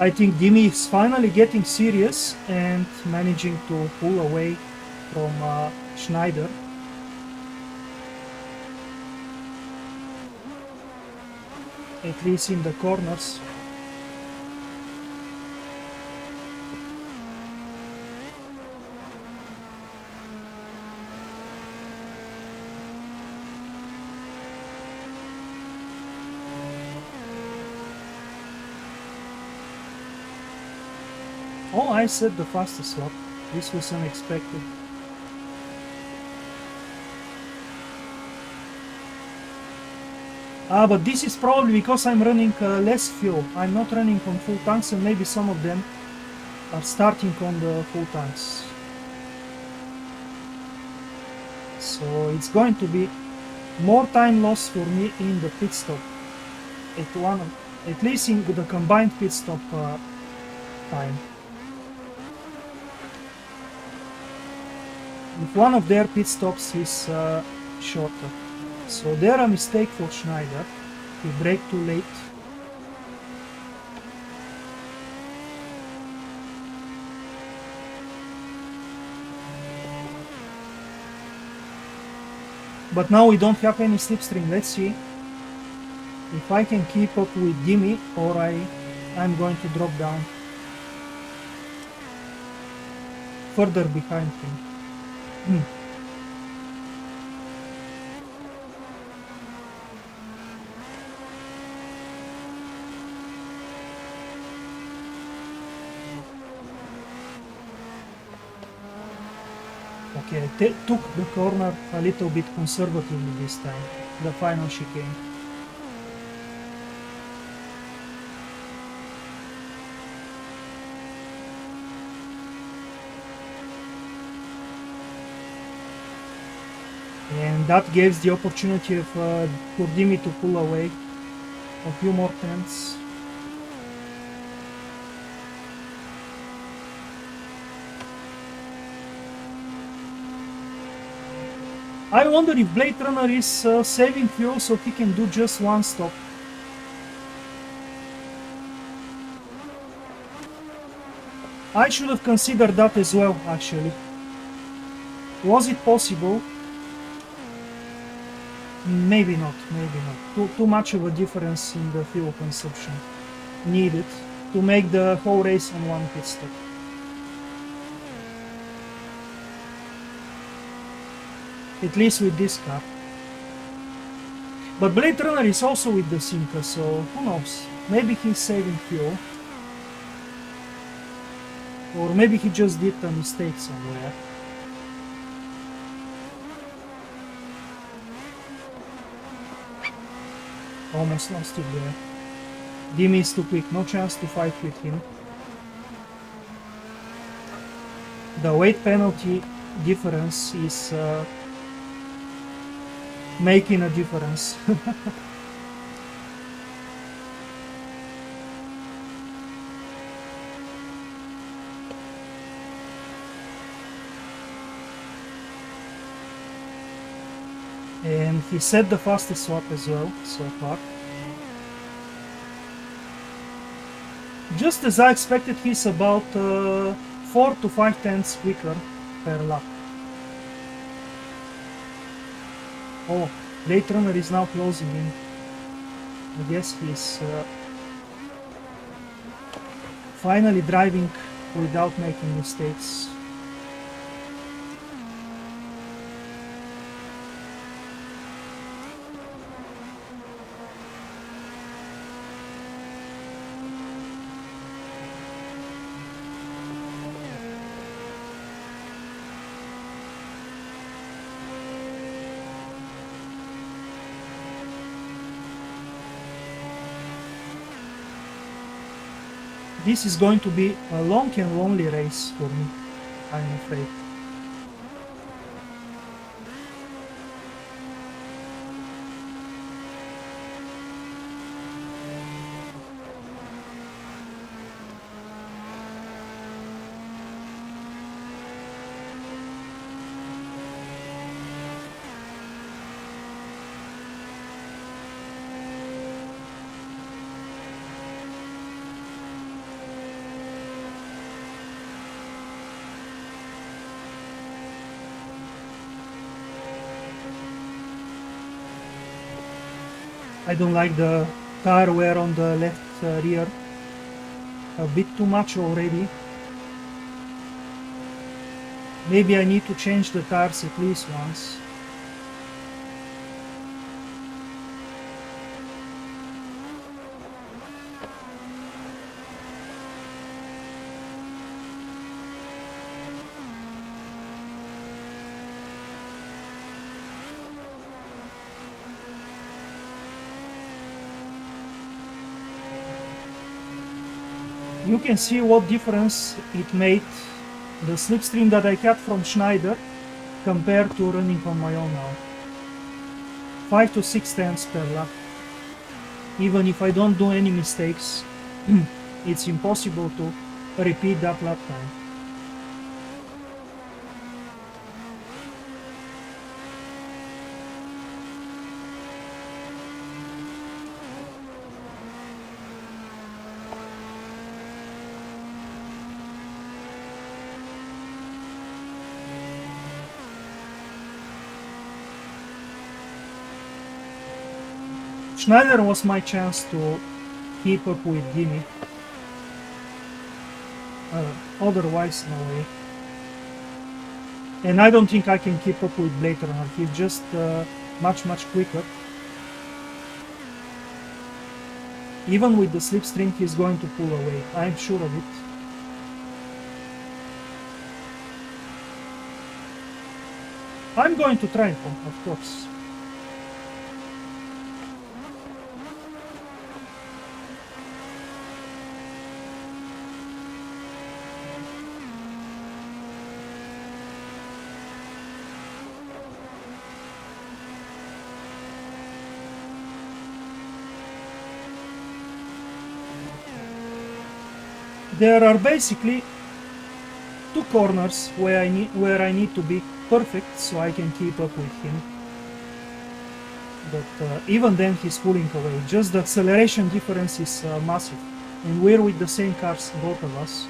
I think Dimi is finally getting serious and managing to pull away from Schneider. At least in the corners. Oh, I said the fastest swap. This was unexpected. But this is probably because I'm running less fuel. I'm not running on full tanks, and maybe some of them are starting on the full tanks. So it's going to be more time loss for me in the pit stop. At least in the combined pit stop time. If one of their pit stops is shorter. So there a mistake for Schneider. He braked too late. But now we don't have any slipstream. Let's see if I can keep up with Dimi or I'm going to drop down further behind him. Okay, I took the corner a little bit conservatively this time, the final chicane. And that gives the opportunity for Dimi to pull away a few more tenths. I wonder if Blade Runner is saving fuel so he can do just one stop. I should have considered that as well, actually. Was it possible? Maybe not, maybe not. Too much of a difference in the fuel consumption needed to make the whole race on one pit stop. At least with this car. But Blade Runner is also with the Simca, so who knows? Maybe he's saving fuel. Or maybe he just did a mistake somewhere. Almost lost it there. Dimi is too quick, no chance to fight with him. The weight penalty difference is making a difference. And he set the fastest swap as well so far. Just as I expected, he's about 4 to 5 tenths quicker per lap. Oh, Blade Runner is now closing in. I guess he's finally driving without making mistakes. This is going to be a long and lonely race for me, I'm afraid. I don't like the tire wear on the left rear. A bit too much already. Maybe I need to change the tires at least once. You can see what difference it made, the slipstream that I had from Schneider compared to running on my own now. 5 to 6 tenths per lap. Even if I don't do any mistakes, it's impossible to repeat that lap time. Schneider was my chance to keep up with Gimme. Otherwise, no way. And I don't think I can keep up with Blade Runner. He's just much quicker. Even with the slipstream, he's going to pull away. I'm sure of it. I'm going to try him, of course. There are basically two corners where I need to be perfect so I can keep up with him. But even then he's pulling away. Just the acceleration difference is massive. And we're with the same cars, both of us.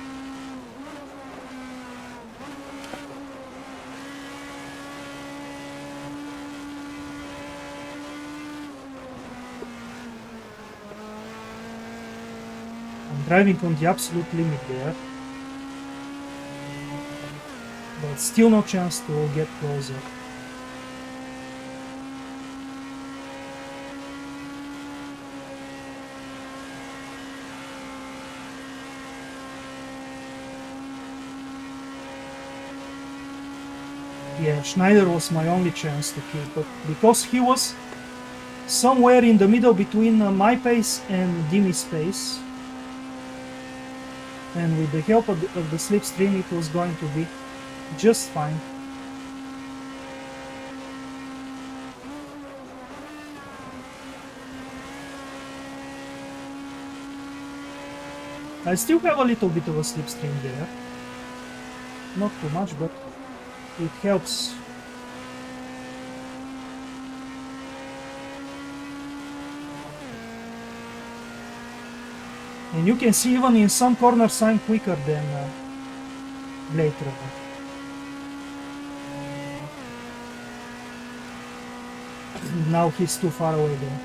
Driving on the absolute limit there, but still no chance to get closer. Yeah, Schneider was my only chance to keep up, because he was somewhere in the middle between my pace and Dimi's pace. And with the help of the slipstream, it was going to be just fine. I still have a little bit of a slipstream there. Not too much, but it helps. And you can see even in some corners I'm quicker than Blade Runner. Now he's too far away there.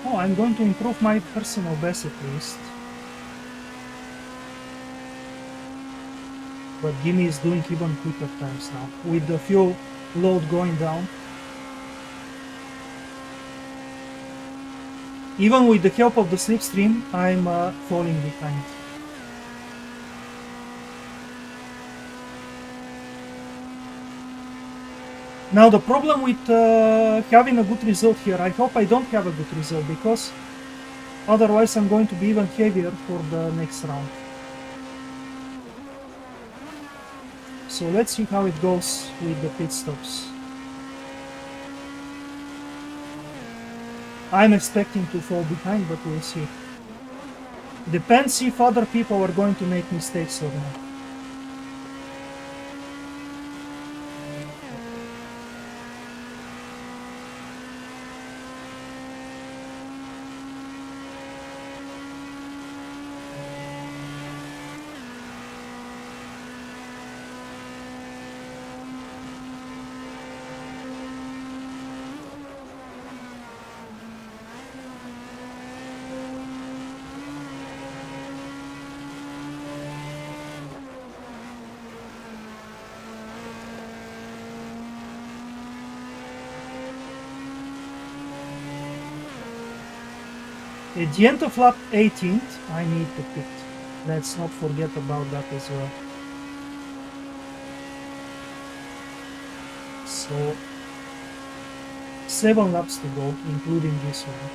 Oh, I'm going to improve my personal best at least. But Gimme is doing even quicker times now, with the fuel load going down. Even with the help of the slipstream, I'm falling behind. Now the problem with having a good result here, I hope I don't have a good result, because otherwise I'm going to be even heavier for the next round. So let's see how it goes with the pit stops. I'm expecting to fall behind, but we'll see. Depends if other people are going to make mistakes or not. At the end of lap 18th, I need to pit. Let's not forget about that as well. So 7 laps to go, including this one.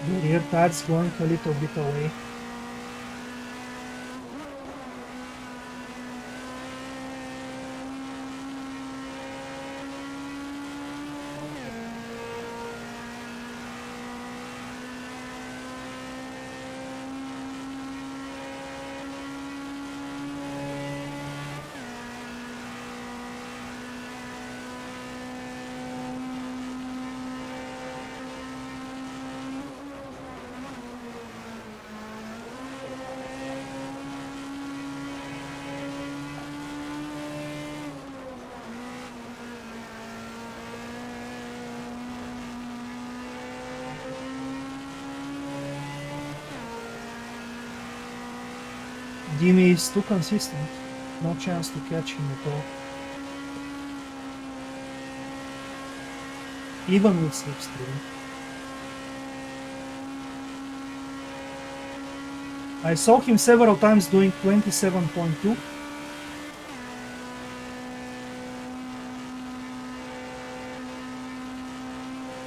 The rear tire's going a little bit away. Jimmy is too consistent. No chance to catch him at all. Even with slipstream. I saw him several times doing 27.2.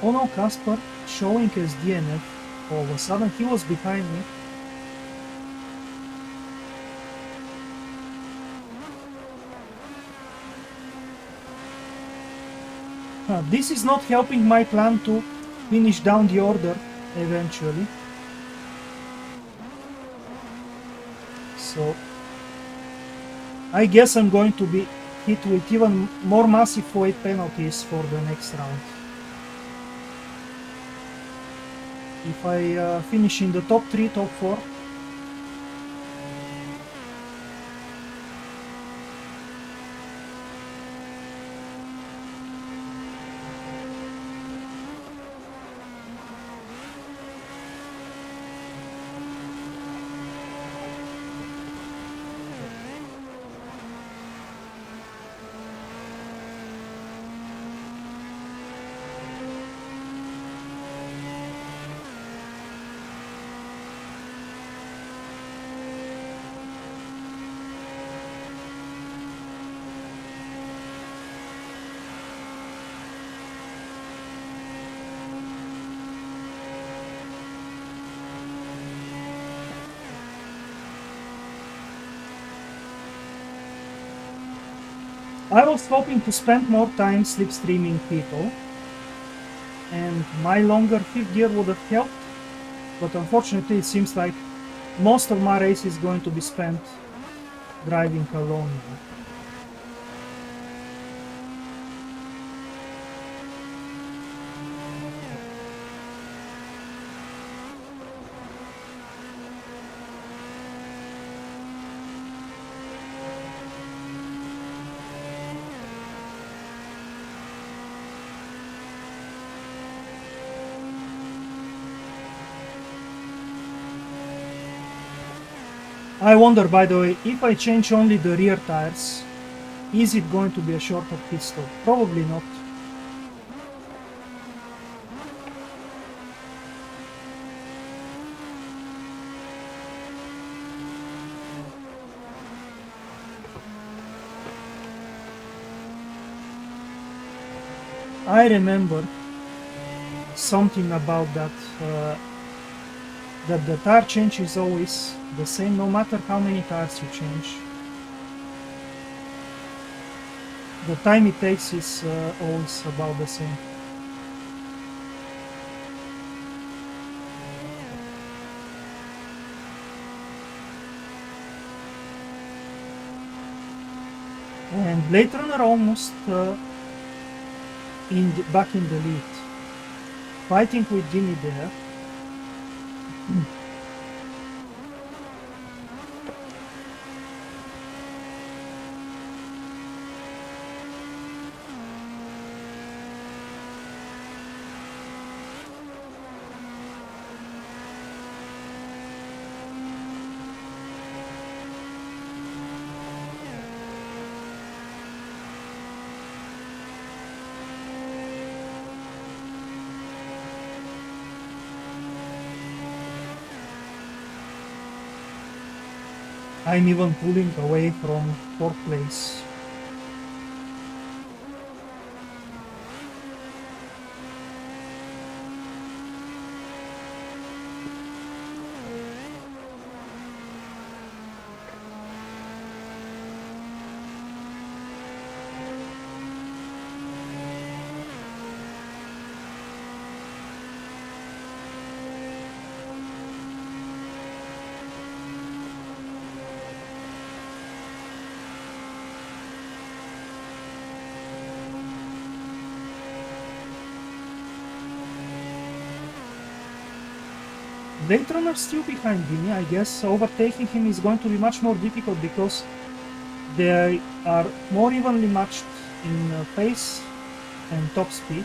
Oh no, Kasper showing his DNF. All of a sudden he was behind me. This is not helping my plan to finish down the order eventually. So I guess I'm going to be hit with even more massive weight penalties for the next round. If I finish in the top 3, top 4, I was hoping to spend more time slipstreaming people, and my longer fifth gear would have helped, but unfortunately it seems like most of my race is going to be spent driving alone now. I wonder, by the way, if I change only the rear tires, is it going to be a shorter pit stop? Probably not. I remember something about that, that the tire change is always the same no matter how many tires you change. The time it takes is always about the same. And Blade Runner almost back in the lead, fighting with Jimmy there. I'm even pulling away from 4th place. Blade Runner still behind me. I guess overtaking him is going to be much more difficult because they are more evenly matched in pace and top speed.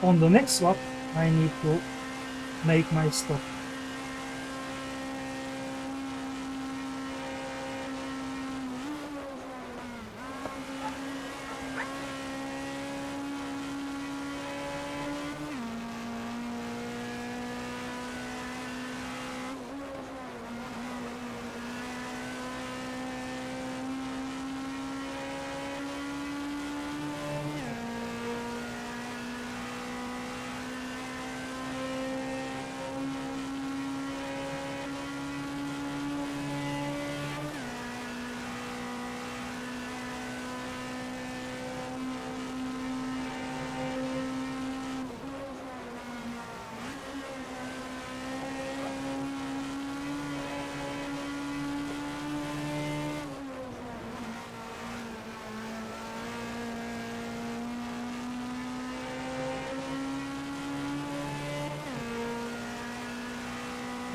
On the next lap, I need to make my stop.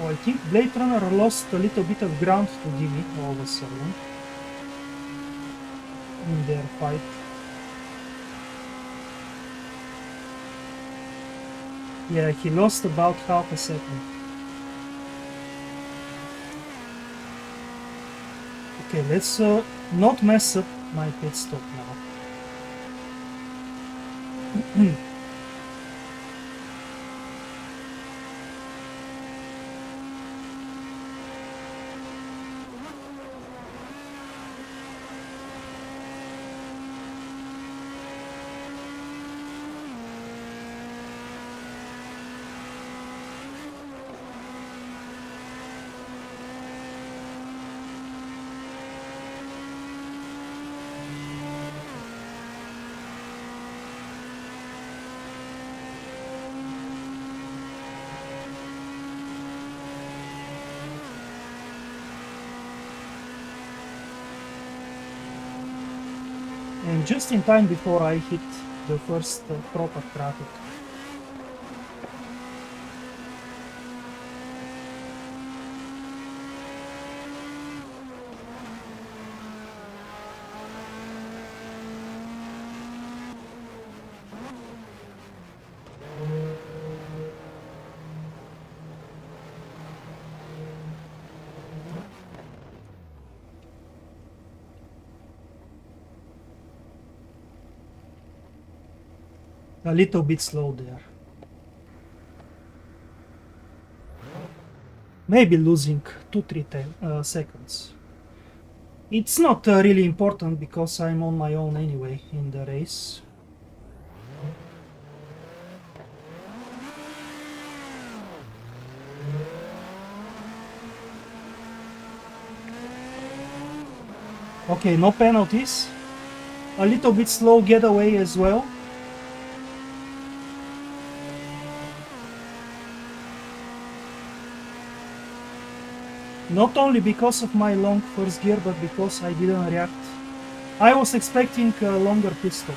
Oh, I think Blade Runner lost a little bit of ground to Jimmy all of a sudden in their fight. Yeah, he lost about half a second. Okay, let's not mess up my pit stop now. And just in time before I hit the first proper traffic. A little bit slow there. Maybe losing 2-3 seconds. It's not really important because I'm on my own anyway in the race. Okay, no penalties. A little bit slow getaway as well. Not only because of my long first gear, but because I didn't react. I was expecting a longer pit stop.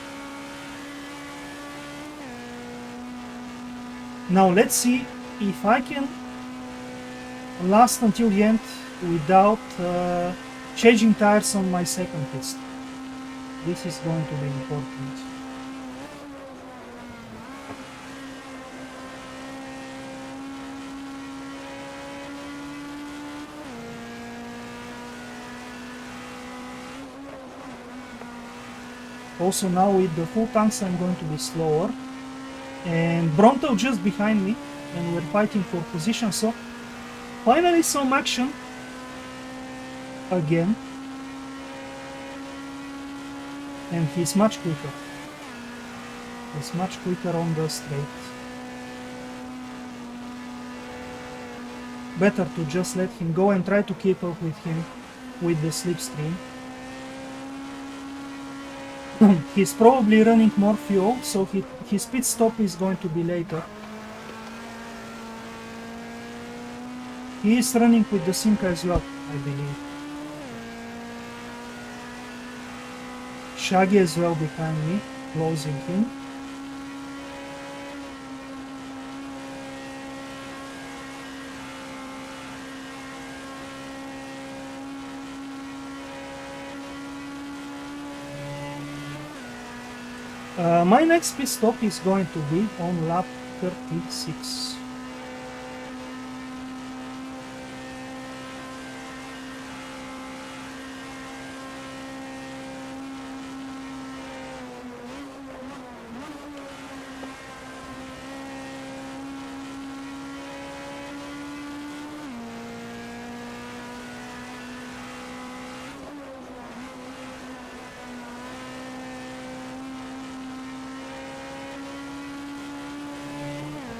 Now let's see if I can last until the end without changing tires on my second pit stop. This is going to be important. Also now with the full tanks I'm going to be slower. And Bronto just behind me and we're fighting for position, so finally some action again. And he's much quicker. He's much quicker on the straight. Better to just let him go and try to keep up with him with the slipstream. He's probably running more fuel, so his pit stop is going to be later. He is running with the Simca as well, I believe. Shaggy as well behind me, closing him. My next pit stop is going to be on lap 36.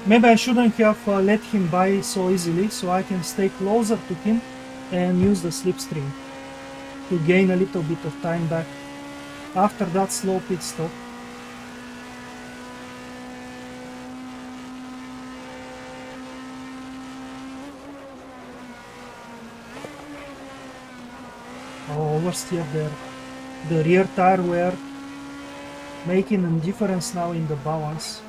Maybe I shouldn't have let him by so easily, so I can stay closer to him and use the slipstream to gain a little bit of time back after that slow pit stop. Oh, oversteer there. The rear tire were making a difference now in the balance.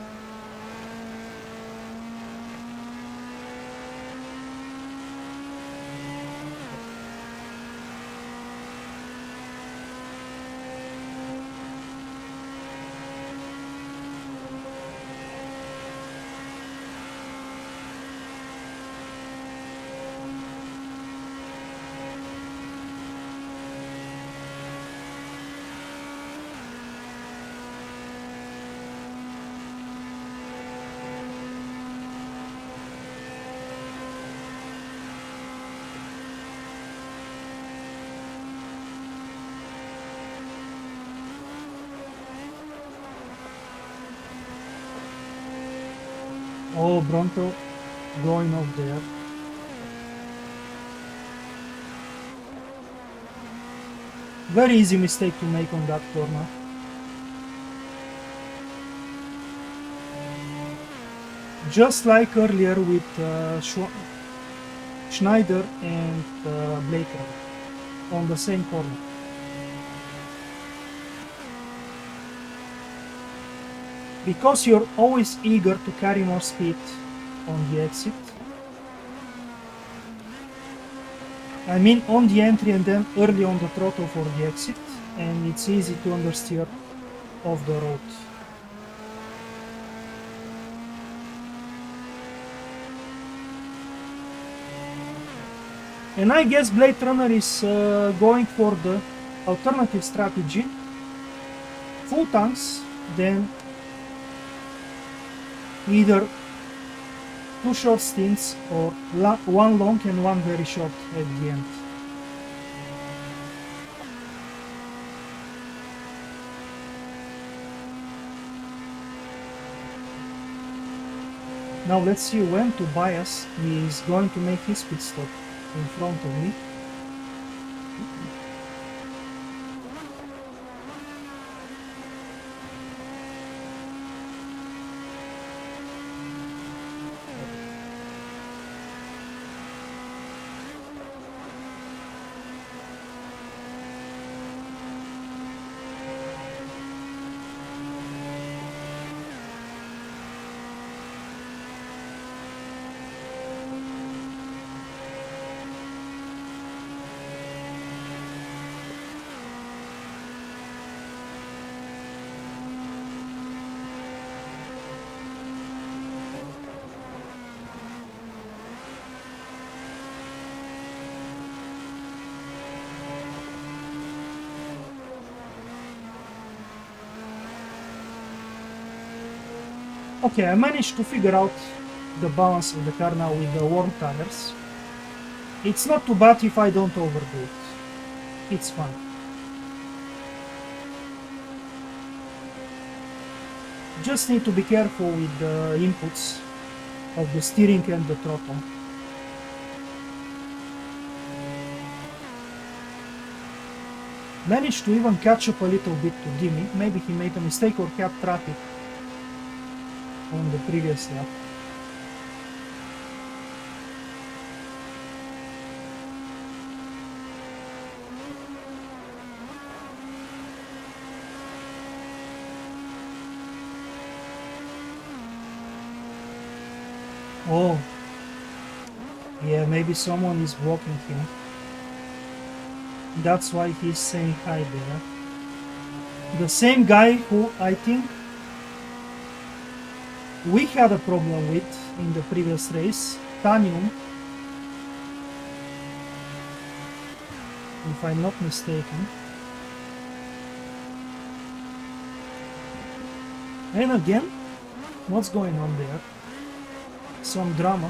Oh, Bronto going off there. Very easy mistake to make on that corner. Just like earlier with Schneider and Blaker on the same corner. Because you're always eager to carry more speed on the exit. I mean on the entry and then early on the throttle for the exit, and it's easy to understeer off the road. And I guess Blade Runner is going for the alternative strategy. Full tanks, then either 2 short stints or 1 long and 1 very short at the end. Now let's see when Tobias is going to make his pit stop in front of me. Okay, I managed to figure out the balance of the car now with the warm tires. It's not too bad if I don't overdo it. It's fine. Just need to be careful with the inputs of the steering and the throttle. Managed to even catch up a little bit to Dimi. Maybe he made a mistake or kept traffic on the previous lap. Oh, yeah, maybe someone is blocking him. That's why he's saying hi there. The same guy who I think we had a problem with in the previous race, Tanium, if I'm not mistaken. And again, what's going on there? Some drama.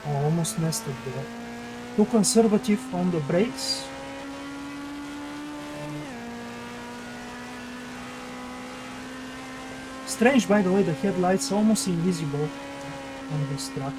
Oh, almost messed it there. Too conservative on the brakes. Strange, by the way, the headlights almost invisible on this track.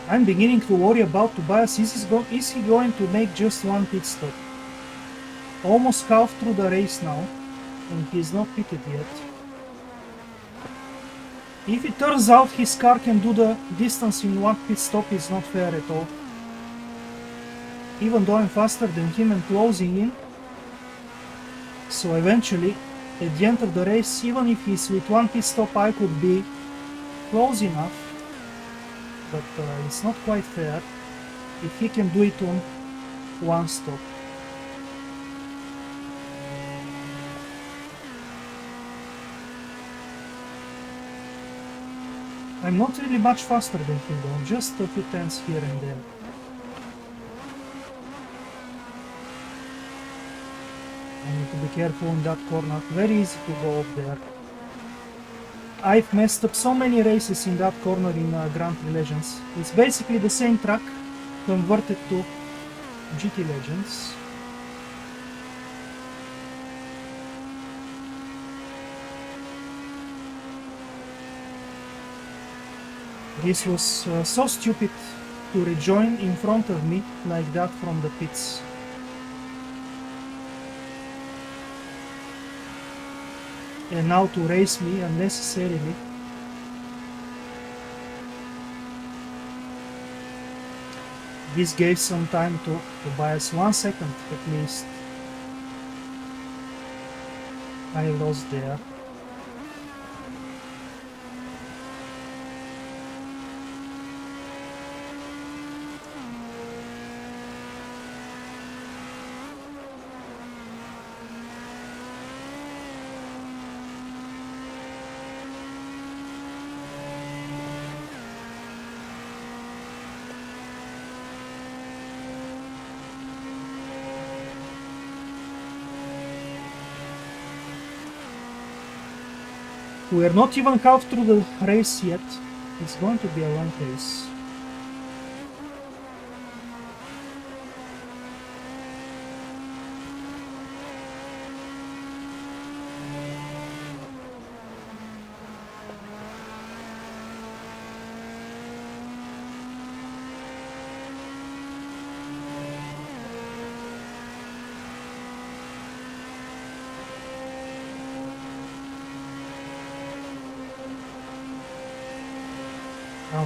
I'm beginning to worry about Tobias. Is he going to make just one pit stop? Almost half through the race now, and he's not pitted yet. If it turns out his car can do the distance in one pit stop, it's not fair at all. Even though I'm faster than him and closing in. So eventually, at the end of the race, even if he's with one pit stop, I could be close enough. But it's not quite fair if he can do it on one stop. I'm not really much faster than him though, just a few tenths here and there. I need to be careful in that corner, very easy to go up there. I've messed up so many races in that corner in Grand Prix Legends. It's basically the same track converted to GT Legends. This was so stupid to rejoin in front of me like that from the pits. And now to race me unnecessarily. This gave some time to Tobias, 1 second at least. I lost there. We're not even half through the race yet. It's going to be a long race.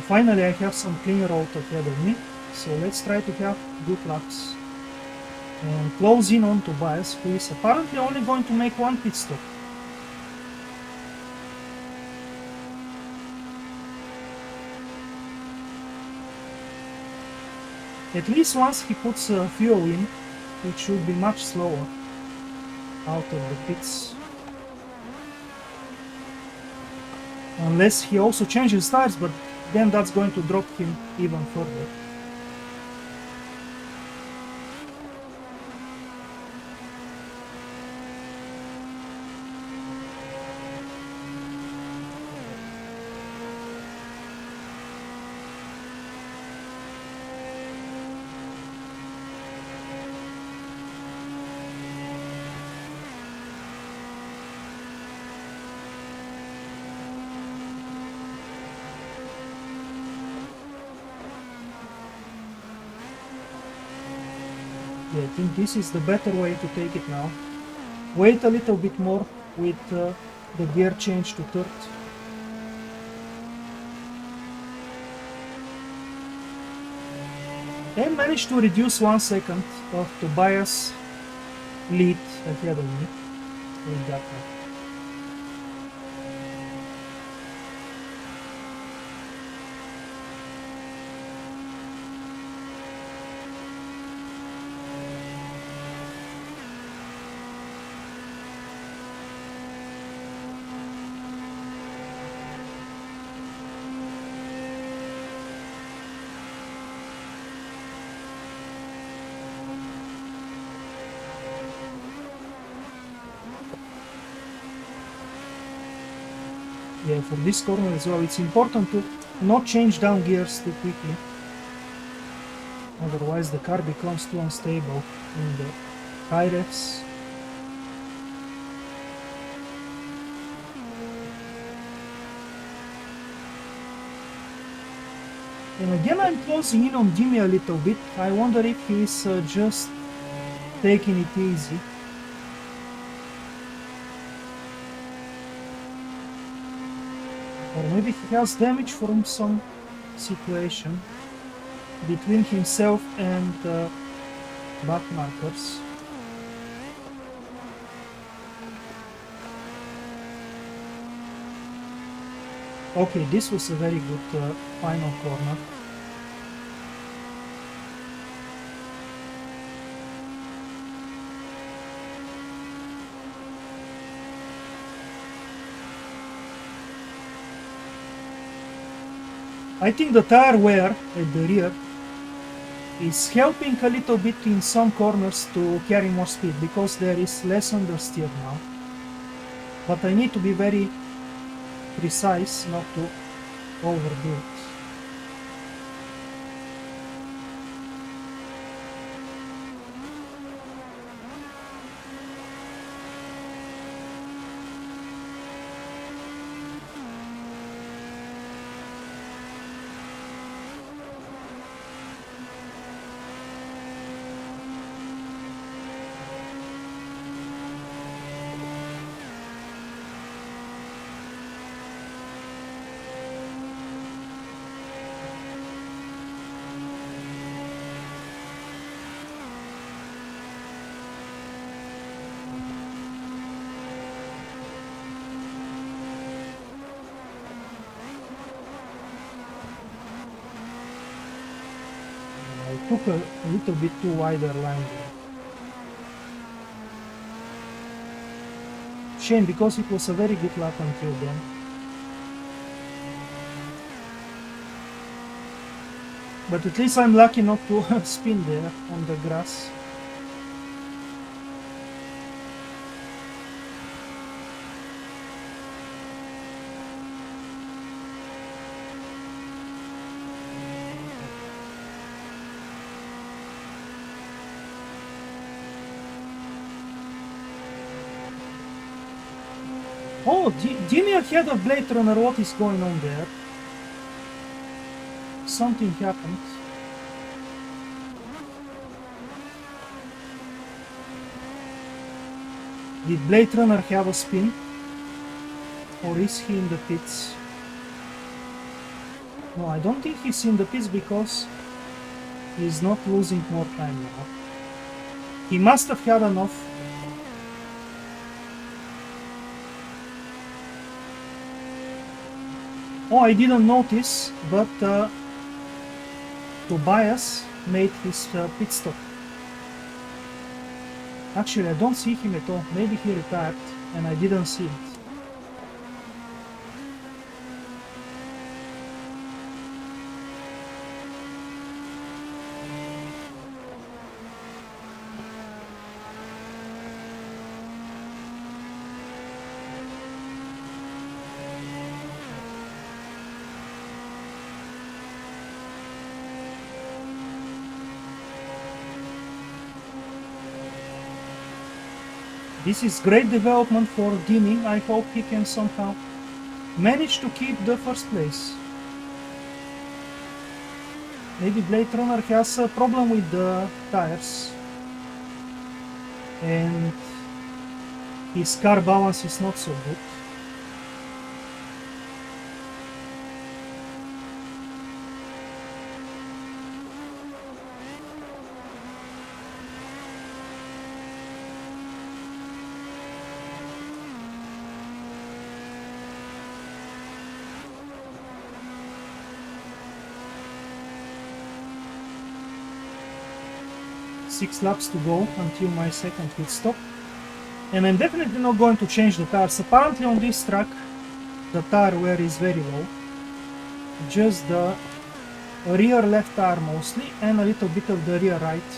Finally, I have some clean road ahead of me, so let's try to have good laps and close in on Tobias, who is apparently only going to make one pit stop. At least once he puts fuel in, it should be much slower out of the pits. Unless he also changes tires, but then that's going to drop him even further. Yeah, I think this is the better way to take it now. Wait a little bit more with the gear change to third. And managed to reduce 1 second of Tobias' lead ahead of me with that one. Yeah, for this corner as well, it's important to not change down gears too quickly. Otherwise the car becomes too unstable in the high revs. And again I'm closing in on Jimmy a little bit. I wonder if he's just taking it easy. Or maybe he has damage from some situation between himself and back markers. Okay, this was a very good final corner. I think the tire wear at the rear is helping a little bit in some corners to carry more speed because there is less understeer now. But I need to be very precise not to overdo it. I took a little bit too wider line there. Shame, because it was a very good lap until then. But at least I'm lucky not to spin there on the grass. Oh, Jimmy ahead of Blade Runner, what is going on there? Something happened. Did Blade Runner have a spin? Or is he in the pits? No, I don't think he's in the pits because he's not losing more time now. He must have had enough. Oh, I didn't notice, but Tobias made his pit stop. Actually, I don't see him at all. Maybe he retired and I didn't see it. This is great development for Dimi. I hope he can somehow manage to keep the first place. Maybe Blade Runner has a problem with the tires and his car balance is not so good. Six laps to go until my second pit stop, and I'm definitely not going to change the tires. Apparently on this track the tire wear is very low, just the rear left tire mostly and a little bit of the rear right.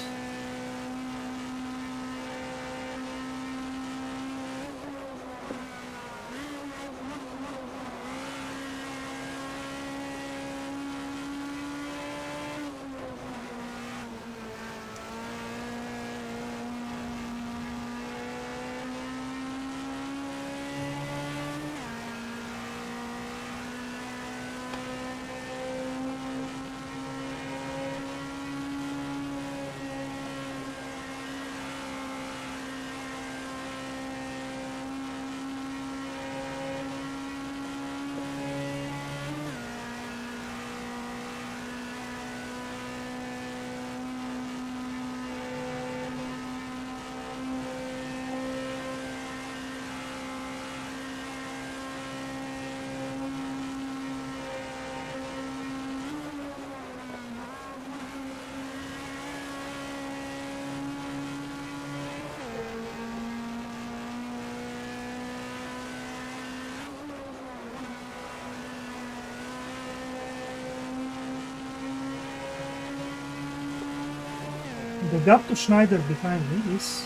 The gap to Schneider behind me is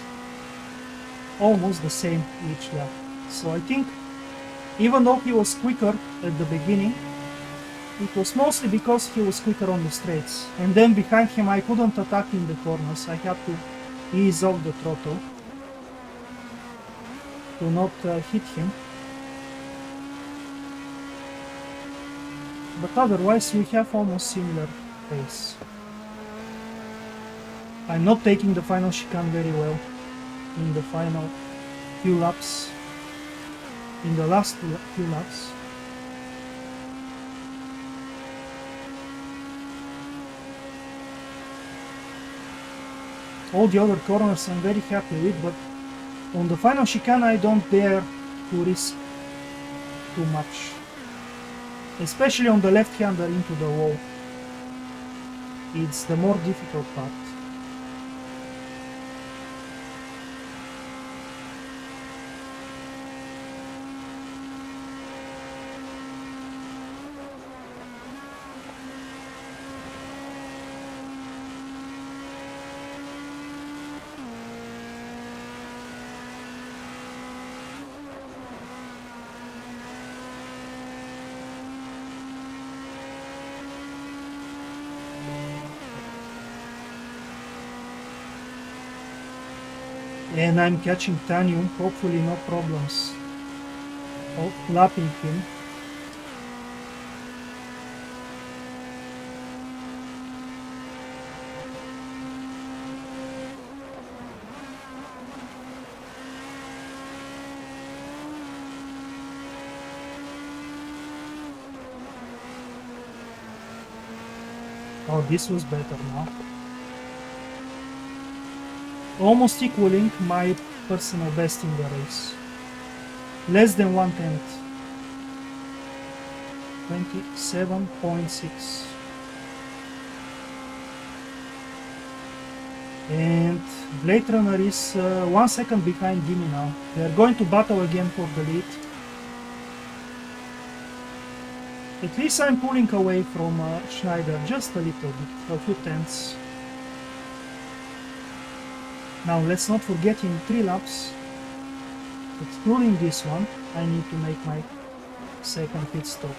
almost the same each lap. So I think even though he was quicker at the beginning, it was mostly because he was quicker on the straights. And then behind him I couldn't attack in the corners. I had to ease off the throttle to not hit him. But otherwise we have almost similar pace. I'm not taking the final chicane very well in the final few laps, in the last few laps. All the other corners I'm very happy with, but on the final chicane I don't dare to risk too much. Especially on the left-hander into the wall. It's the more difficult part. And I'm catching Tanium, hopefully no problems Oh, lapping him. Oh, this was better now. Almost equaling my personal best in the race. Less than 1/10. 27.6. And Blade Runner is 1 second behind Gimme now. They are going to battle again for the lead. At least I'm pulling away from Schneider just a little bit, a few tenths. Now let's not forget in 3 laps, excluding this one, I need to make my second pit stop.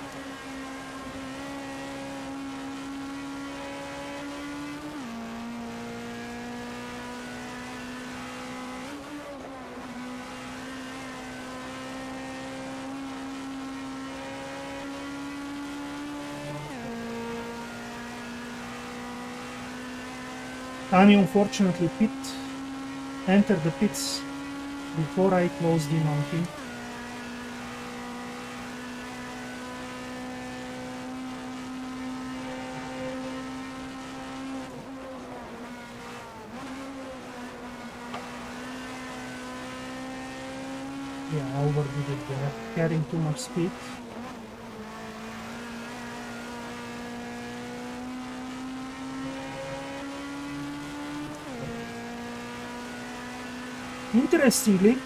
Ani unfortunately entered the pits before I closed in on him. Yeah, I overdid it there, carrying too much speed. Interestingly,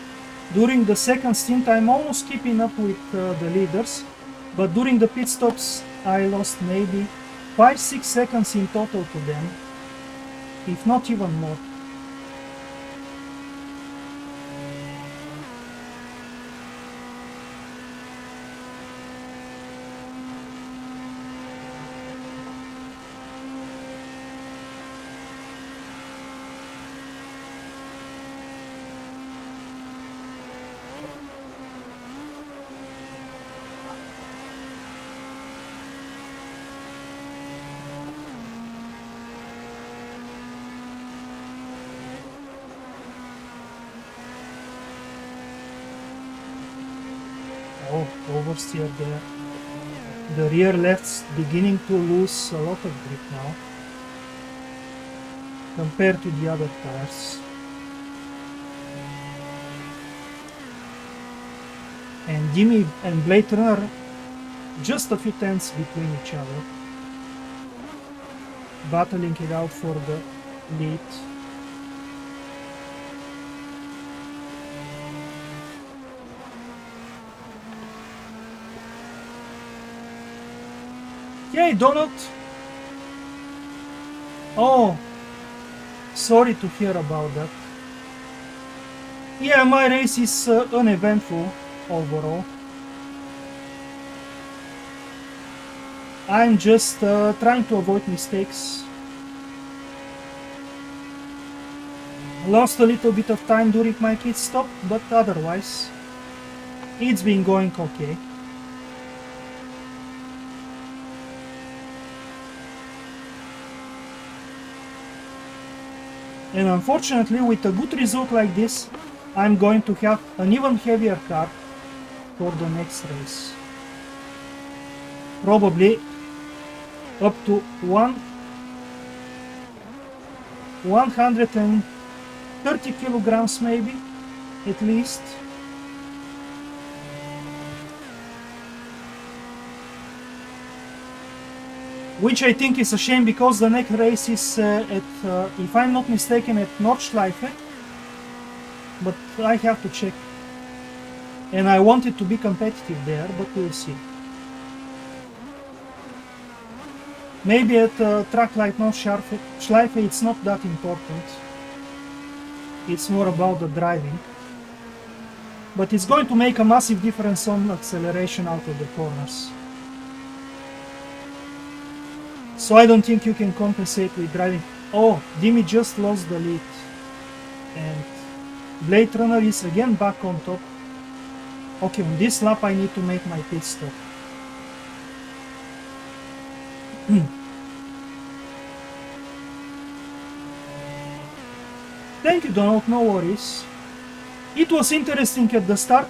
during the second stint I'm almost keeping up with the leaders, but during the pit stops I lost maybe 5-6 seconds in total to them, if not even more. Oh, oversteer there. The rear left's beginning to lose a lot of grip now compared to the other tires. And Gimme and Blade Runner just a few tenths between each other, battling it out for the lead. Yay, Donut! Oh, sorry to hear about that. Yeah, my race is uneventful overall. I'm just trying to avoid mistakes. Lost a little bit of time during my pit stop, but otherwise it's been going okay. And unfortunately, with a good result like this, I'm going to have an even heavier car for the next race. Probably up to 130 kilograms maybe, at least. Which I think is a shame, because the next race is if I'm not mistaken, at Nordschleife. But I have to check. And I wanted to be competitive there, but we'll see. Maybe at a track like Nordschleife it's not that important. It's more about the driving. But it's going to make a massive difference on acceleration out of the corners. So I don't think you can compensate with driving. Oh, Dimi just lost the lead. And Blade Runner is again back on top. Okay, on this lap I need to make my pit stop. Thank you, Donald, no worries. It was interesting at the start.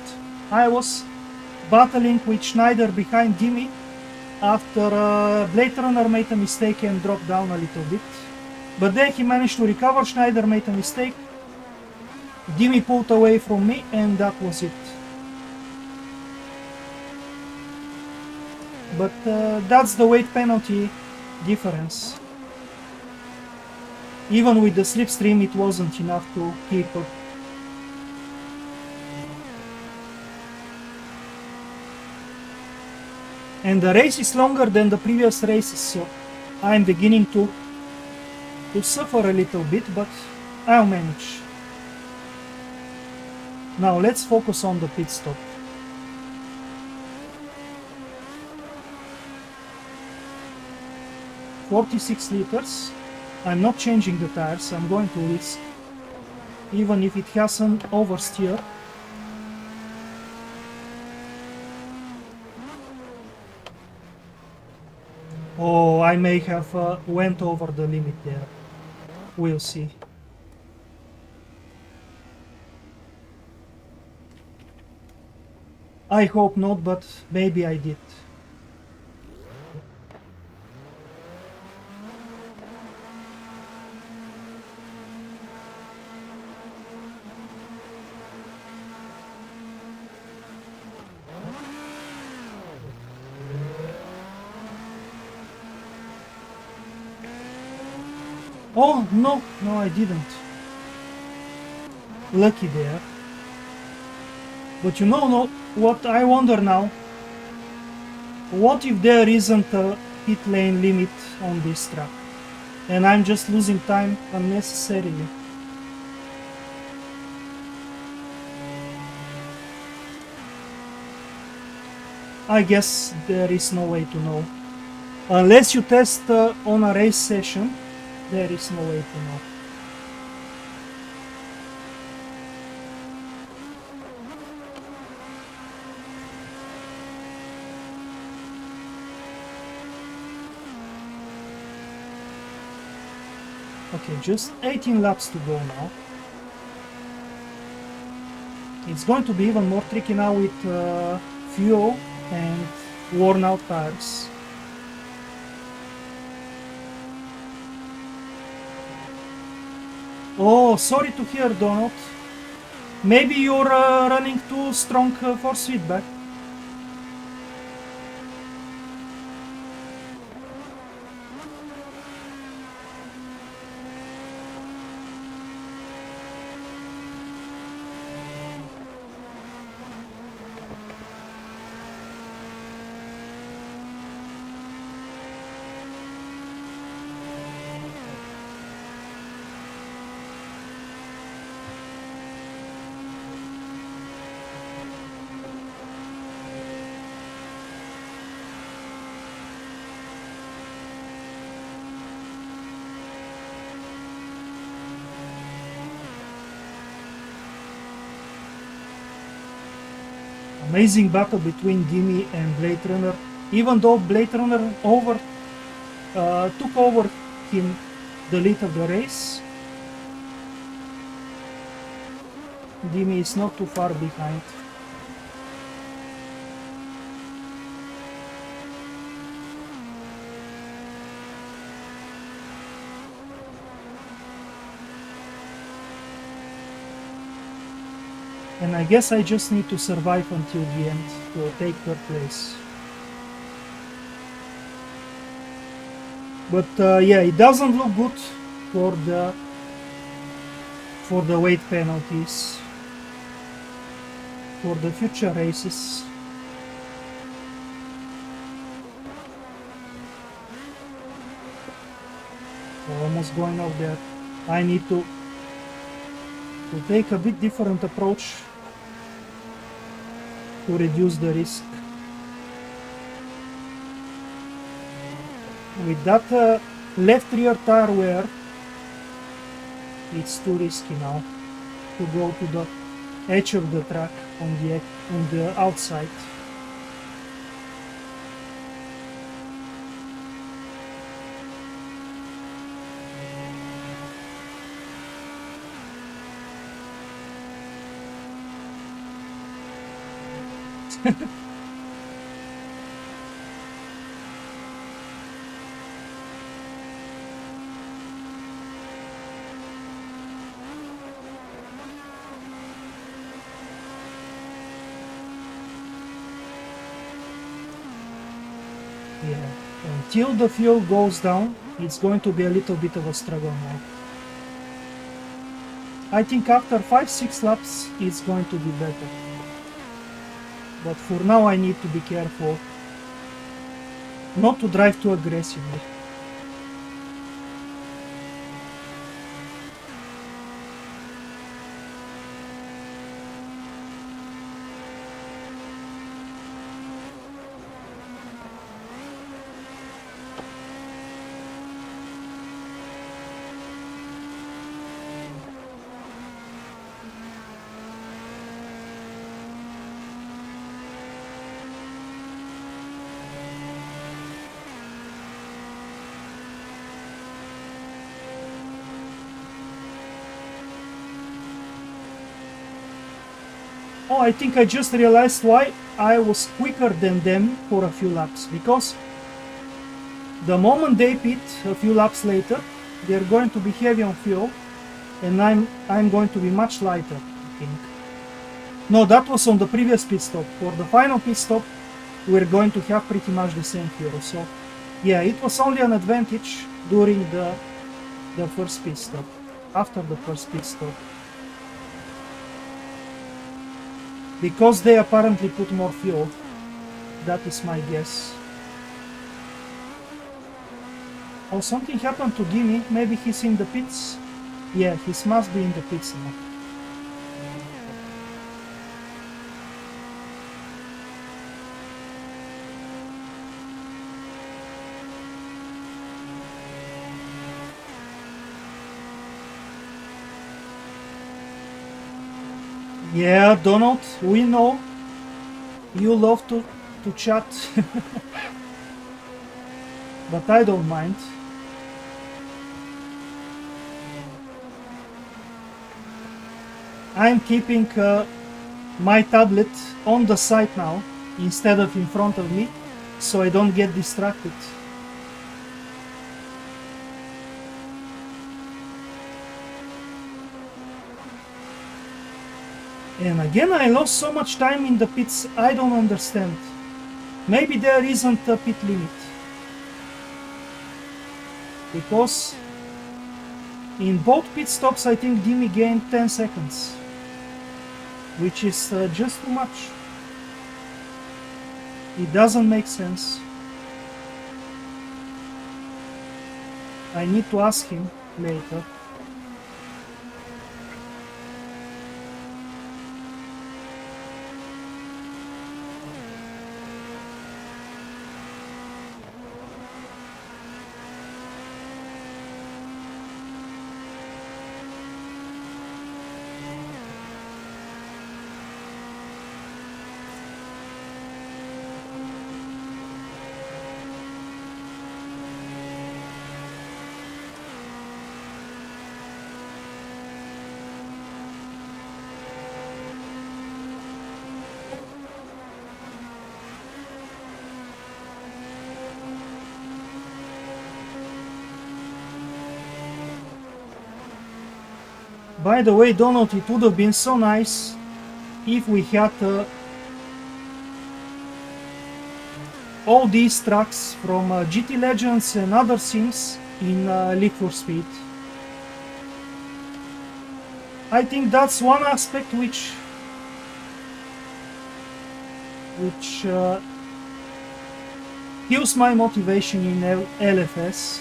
I was battling with Schneider behind Gimme after Blade Runner made a mistake and dropped down a little bit. But then he managed to recover, Schneider made a mistake, Gimme pulled away from me, and that was it. But that's the weight penalty difference. Even with the slipstream, it wasn't enough to keep up. And the race is longer than the previous races, so I'm beginning to suffer a little bit, but I'll manage. Now let's focus on the pit stop. $46 liters. I'm not changing the tires, I'm going to risk, even if it hasn't oversteer. Oh, I may have went over the limit there. We'll see. I hope not, but maybe I did. Oh, no, I didn't. Lucky there. But you know what I wonder now? What if there isn't a pit lane limit on this track? And I'm just losing time unnecessarily. I guess there is no way to know. Unless you test on a race session, there is no way to know. Okay, just 18 laps to go now. It's going to be even more tricky now with fuel and worn out tires. Oh, sorry to hear, Donald. Maybe you're running too strong force feedback. Amazing battle between Gimme and Blade Runner. Even though Blade Runner took over him the lead of the race, Gimme is not too far behind. And I guess I just need to survive until the end to take third place. But yeah, it doesn't look good for the weight penalties for the future races. Almost going out there. I need to take a bit different approach to reduce the risk. With that left rear tire wear, it's too risky now to go to the edge of the track on the outside. Yeah, until the fuel goes down, it's going to be a little bit of a struggle now. I think after 5-6 laps it's going to be better. But for now I need to be careful not to drive too aggressively. Oh, I think I just realized why I was quicker than them for a few laps. Because the moment they pit a few laps later, they're going to be heavy on fuel, and I'm going to be much lighter, I think. No, that was on the previous pit stop. For the final pit stop, we're going to have pretty much the same fuel. So, yeah, it was only an advantage during the first pit stop. After the first pit stop. Because they apparently put more fuel. That is my guess. Oh, something happened to Gimme. Maybe he's in the pits? Yeah, he must be in the pits now. Yeah, Donald, we know you love to chat, but I don't mind. I'm keeping my tablet on the side now instead of in front of me, so I don't get distracted. And again, I lost so much time in the pits, I don't understand. Maybe there isn't a pit limit. Because in both pit stops, I think Dimi gained 10 seconds. Which is just too much. It doesn't make sense. I need to ask him later. By the way, Donald, it would have been so nice if we had all these tracks from GT Legends and other sims in League for Speed. I think that's one aspect which kills my motivation in LFS.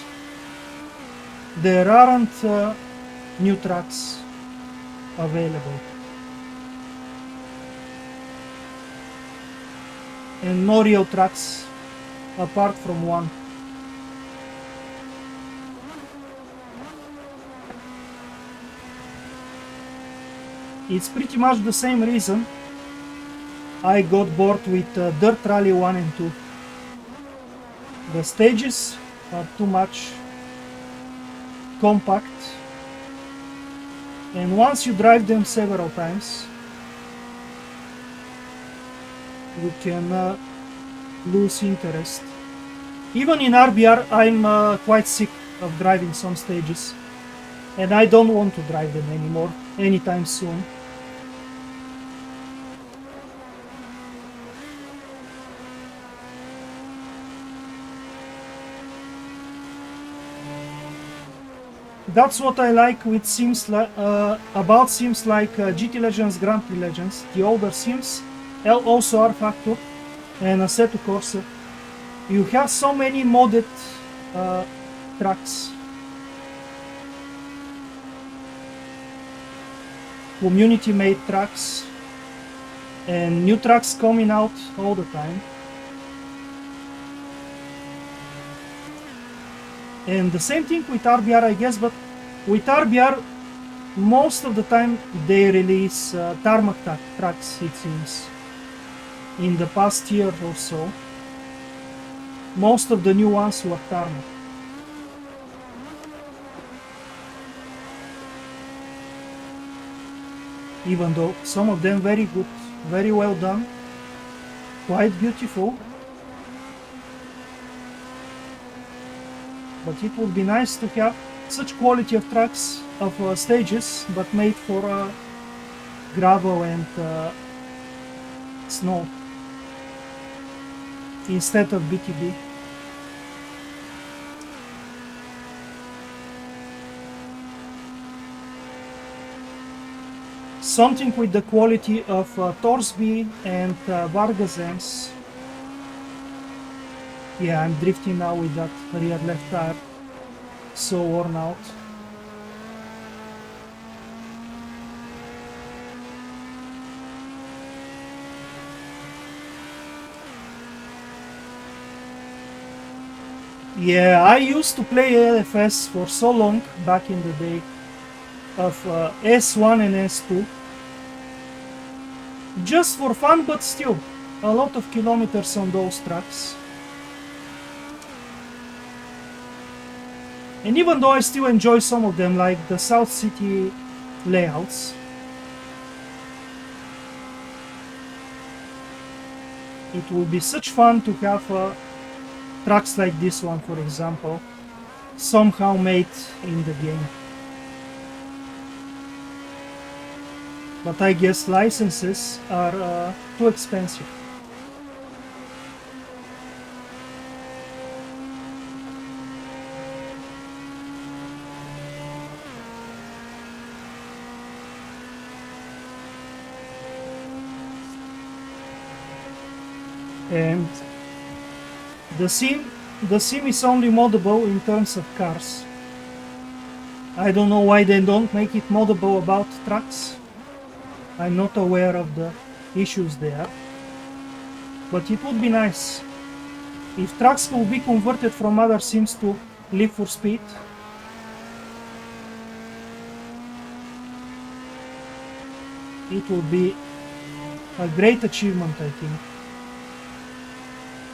There aren't new tracks available. And no real tracks apart from one. it's pretty much the same reason I got bored with Dirt Rally 1 and 2. The stages are too much compact, and once you drive them several times, you can lose interest. Even in RBR, I'm quite sick of driving some stages, and I don't want to drive them anymore anytime soon. That's what I like with sims about sims like GT Legends, Grand Prix Legends, the older sims, also R-Factor and Assetto Corsa. You have so many modded tracks, community made tracks, and new tracks coming out all the time. And the same thing with RBR, I guess, but with RBR, most of the time they release tarmac tracks, it seems. In the past year or so, most of the new ones were tarmac. Even though some of them very good, very well done, quite beautiful. But it would be nice to have such quality of tracks, of stages, but made for gravel and snow instead of BTB. Something with the quality of Torsby and Vargasens. Yeah, I'm drifting now with that rear left tire, so worn out. Yeah, I used to play LFS for so long back in the day of S1 and S2. Just for fun, but still, a lot of kilometers on those tracks. And even though I still enjoy some of them, like the South City layouts, it would be such fun to have tracks like this one, for example, somehow made in the game. But I guess licenses are too expensive. And the sim is only moddable in terms of cars. I don't know why they don't make it moddable about trucks. I'm not aware of the issues there. But it would be nice if trucks could be converted from other sims to Live for Speed. It would be a great achievement, I think.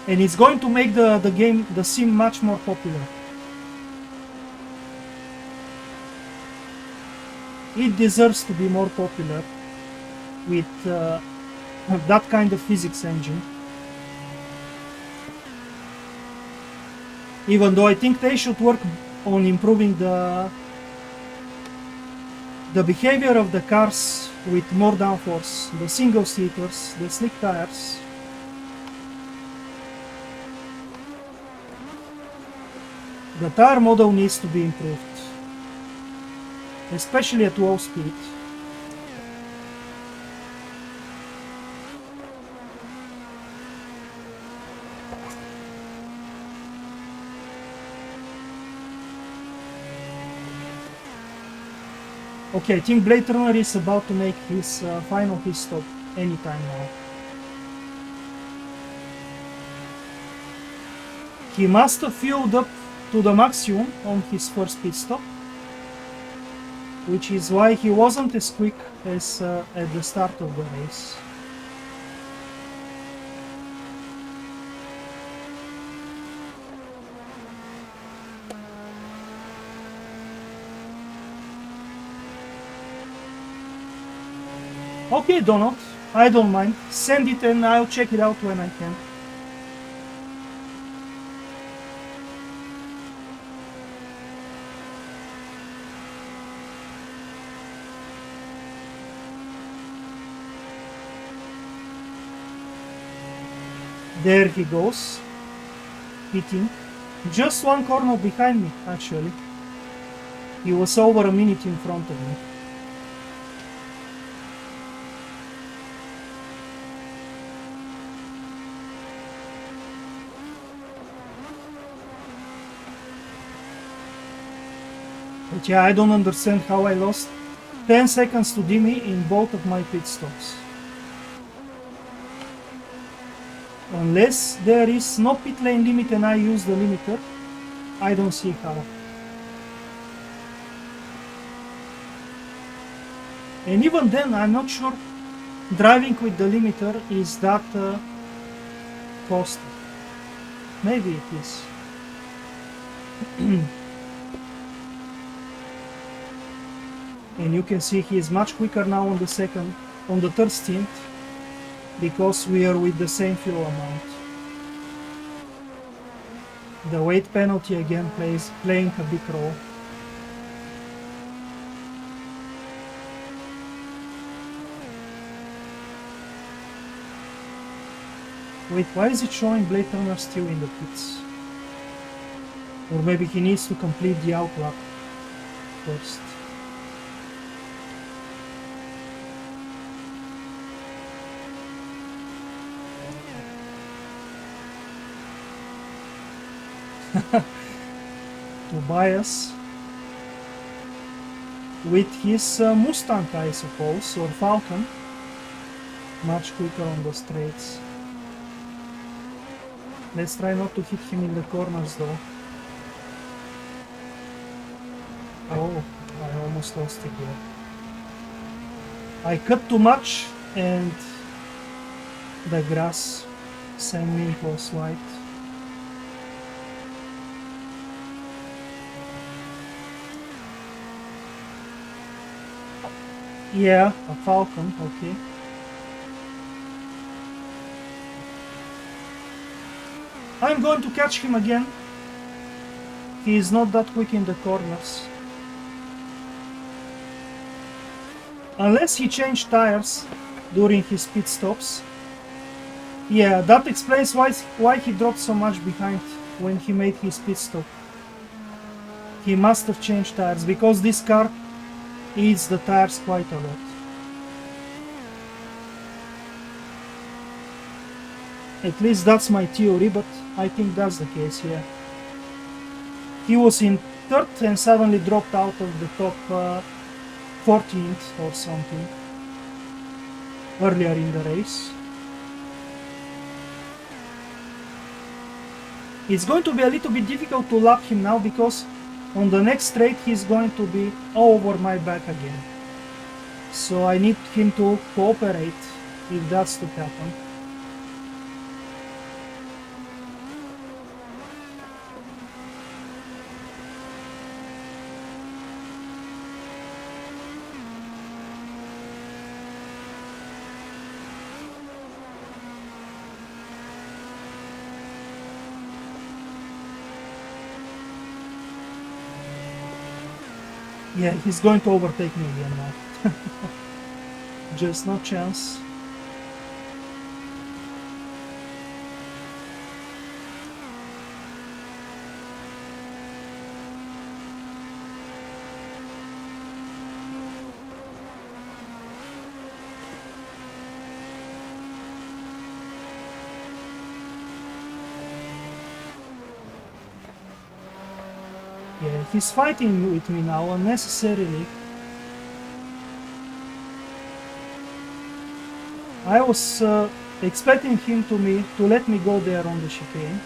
And it's going to make the sim much more popular. It deserves to be more popular with that kind of physics engine. Even though I think they should work on improving the behavior of the cars with more downforce, the single seaters, the slick tires. The tire model needs to be improved, especially at low speed. Okay, I think Blade Runner is about to make his final pit stop anytime now. He must have fueled up to the maximum on his first pit stop. which is why he wasn't as quick as at the start of the race. Okay, Donald, I don't mind. Send it and I'll check it out when I can. There he goes, hitting. Just one corner behind me, actually. He was over a minute in front of me. But yeah, I don't understand how I lost 10 seconds to Dimi in both of my pit stops. Unless there is no pit lane limit and I use the limiter, I don't see how. And even then, I'm not sure driving with the limiter is that costly. Maybe it is. And you can see he is much quicker now on the third stint, because we are with the same fuel amount. The weight penalty again playing a big role. Wait, why is it showing Blade Runner still in the pits? Or maybe he needs to complete the outlap first. Tobias with his Mustang, I suppose, or Falcon, much quicker on the straights. Let's try not to hit him in the corners though. Oh, I almost lost it here. I cut too much and the grass sent me close wide. Yeah, a Falcon, okay. I'm going to catch him again. He is not that quick in the corners. Unless he changed tires during his pit stops. Yeah, that explains why he dropped so much behind when he made his pit stop. He must have changed tires, because this car eats the tires quite a lot. At least that's my theory, but I think that's the case, yeah. He was in third and suddenly dropped out of the top 14th or something earlier in the race. It's going to be a little bit difficult to lap him now, because on the next straight he's going to be over my back again. So I need him to cooperate if that's to happen. Yeah, he's going to overtake me again now. Just no chance. Yeah, he's fighting with me now unnecessarily. I was expecting him to let me go there on the chicane.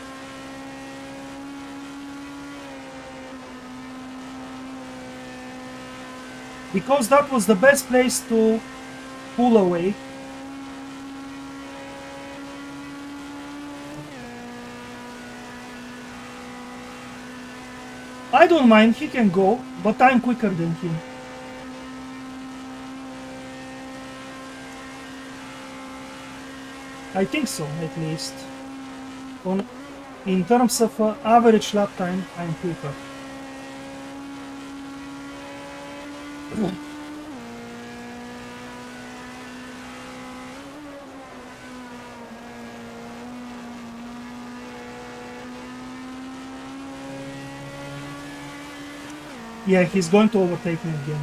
because that was the best place to pull away. I don't mind, he can go, but I'm quicker than him. I think so, at least. In terms of average lap time, I'm quicker. Yeah, he's going to overtake me again.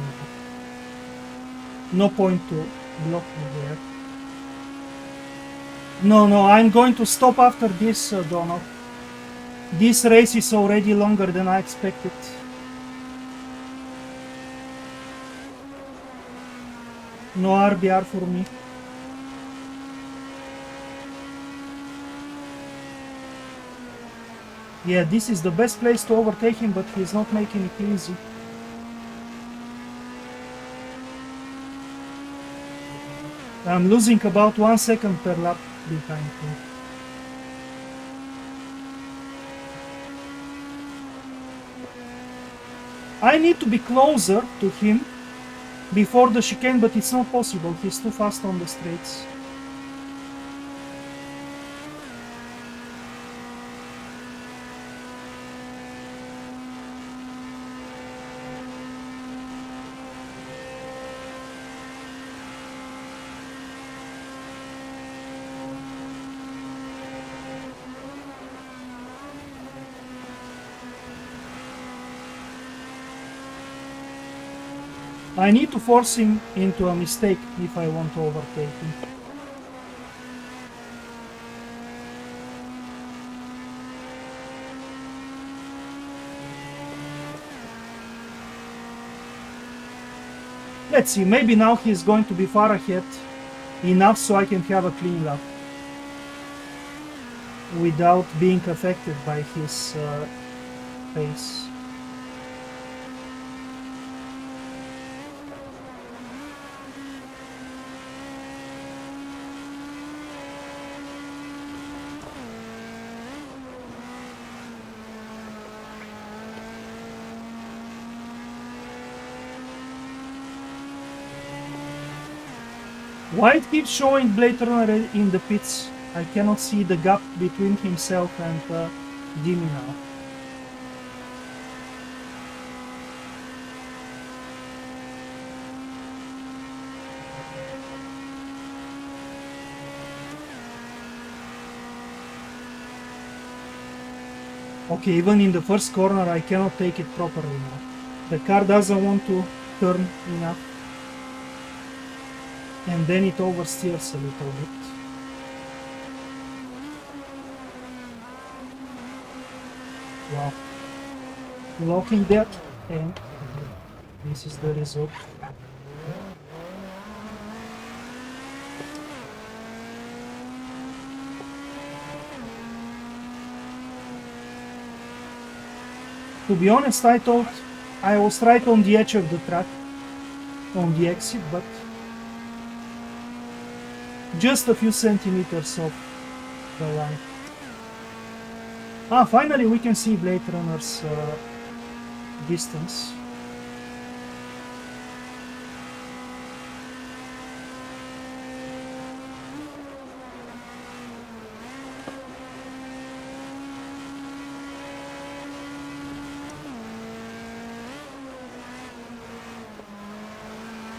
No point to block me there. No, I'm going to stop after this, Donald. This race is already longer than I expected. No RBR for me. Yeah, this is the best place to overtake him, but he's not making it easy. I'm losing about 1 second per lap behind him. I need to be closer to him before the chicane, but it's not possible. He's too fast on the straights. I need to force him into a mistake if I want to overtake him. Let's see, maybe now he's going to be far ahead enough so I can have a clean lap without being affected by his pace. Why it keeps showing Blade Runner in the pits? I cannot see the gap between himself and Dimi now. Okay, even in the first corner I cannot take it properly now. The car doesn't want to turn enough. And then it oversteers a little bit. Wow. Locking that, and this is the result. To be honest, I thought I was right on the edge of the track, on the exit, but just a few centimeters off the line. Ah, finally we can see Blade Runner's distance.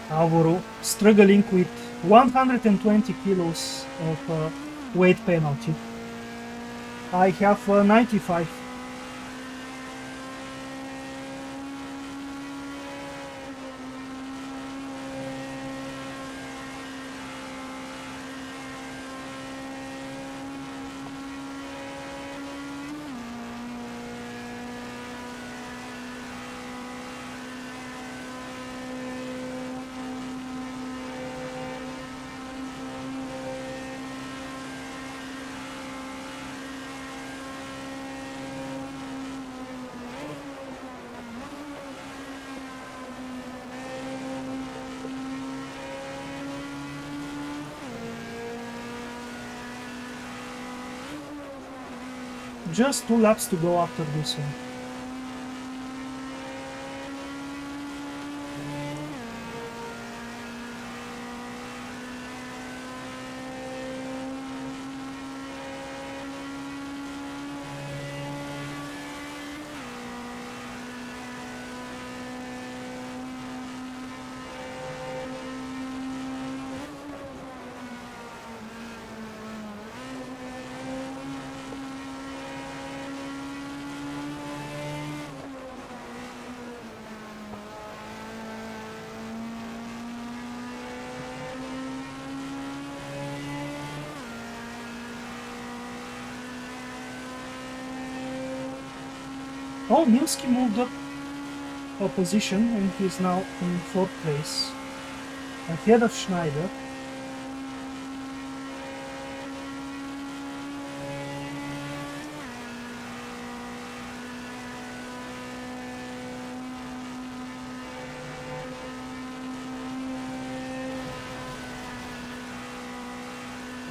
Alvaro struggling with 120 kilos of weight penalty. I have 95. Just 2 laps to go after this one. Oh, Milski moved up a position and he's now in 4th place, ahead of Schneider.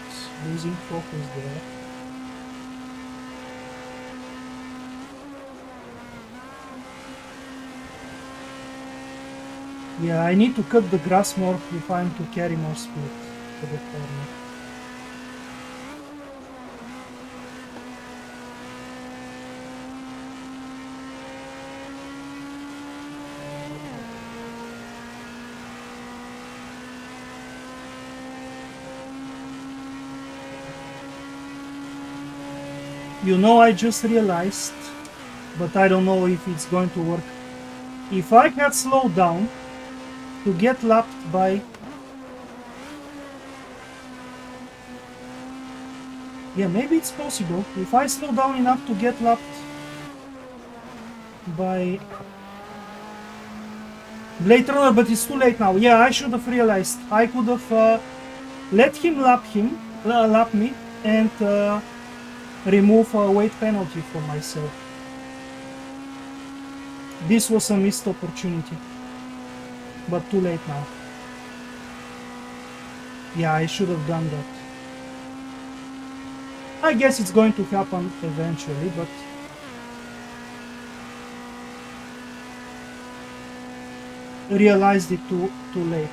It's losing focus there. Yeah, I need to cut the grass more if I'm to carry more speed to the corner. You know, I just realized, but I don't know if it's going to work. If I had slowed down to get lapped by... Yeah, maybe it's possible. If I slow down enough to get lapped by Blade Runner, but it's too late now. Yeah, I should have realized. I could have let him lap me and remove a weight penalty for myself. This was a missed opportunity, but too late now. Yeah, I should have done that. I guess it's going to happen eventually, but realized it too late.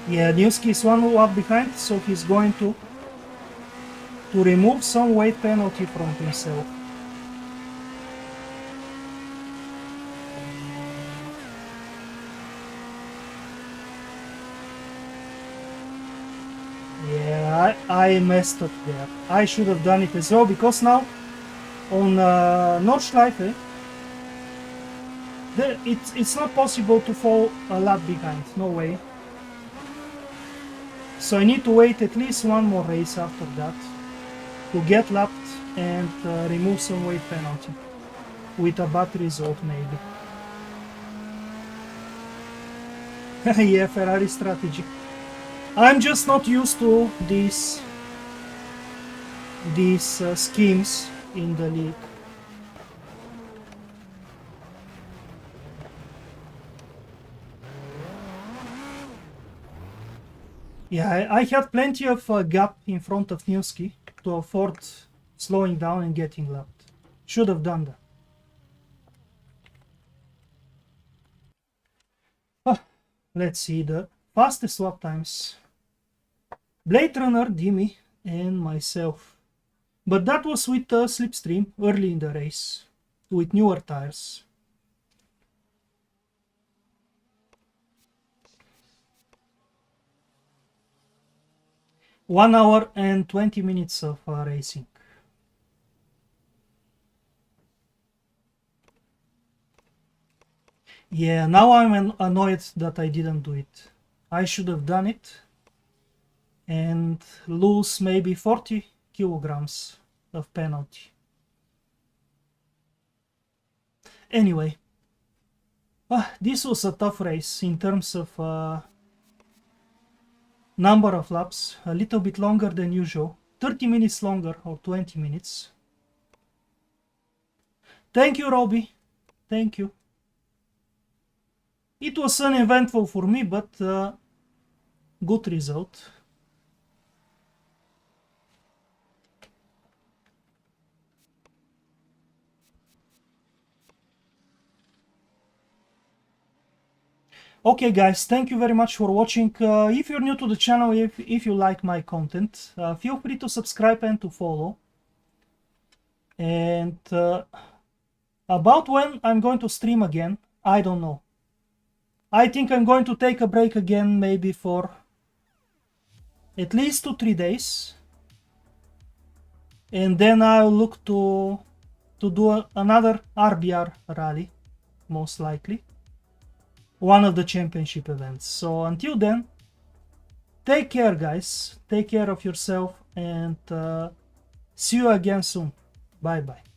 Yeah, Newski is one lap behind, so he's going to remove some weight penalty from himself. Yeah, I messed up there. I should have done it as well, because now on Nordschleife it's not possible to fall a lap behind, no way. So I need to wait at least one more race after that to get lapped and remove some weight penalty with a bad result maybe. Yeah, Ferrari strategy. I'm just not used to these schemes in the league. Yeah, I had plenty of gap in front of Newski to afford slowing down and getting lapped. Should have done that. Let's see the fastest lap times. Blade Runner, Dimi, and myself. But that was with Slipstream early in the race, with newer tires. One hour and 20 minutes of racing. Yeah, now I'm annoyed that I didn't do it. I should have done it and lose maybe 40 kilograms of penalty. Anyway, this was a tough race in terms of number of laps, a little bit longer than usual, 30 minutes longer or 20 minutes. Thank you, Robbie. Thank you. It was uneventful for me, but good result. Okay guys, thank you very much for watching. If you're new to the channel, if you like my content, feel free to subscribe and to follow. And about when I'm going to stream again, I don't know. I think I'm going to take a break again, maybe for at least 2-3 days. And then I'll look to do another RBR rally, most likely. One of the championship events. So until then, take care guys, take care of yourself, and see you again soon. Bye bye.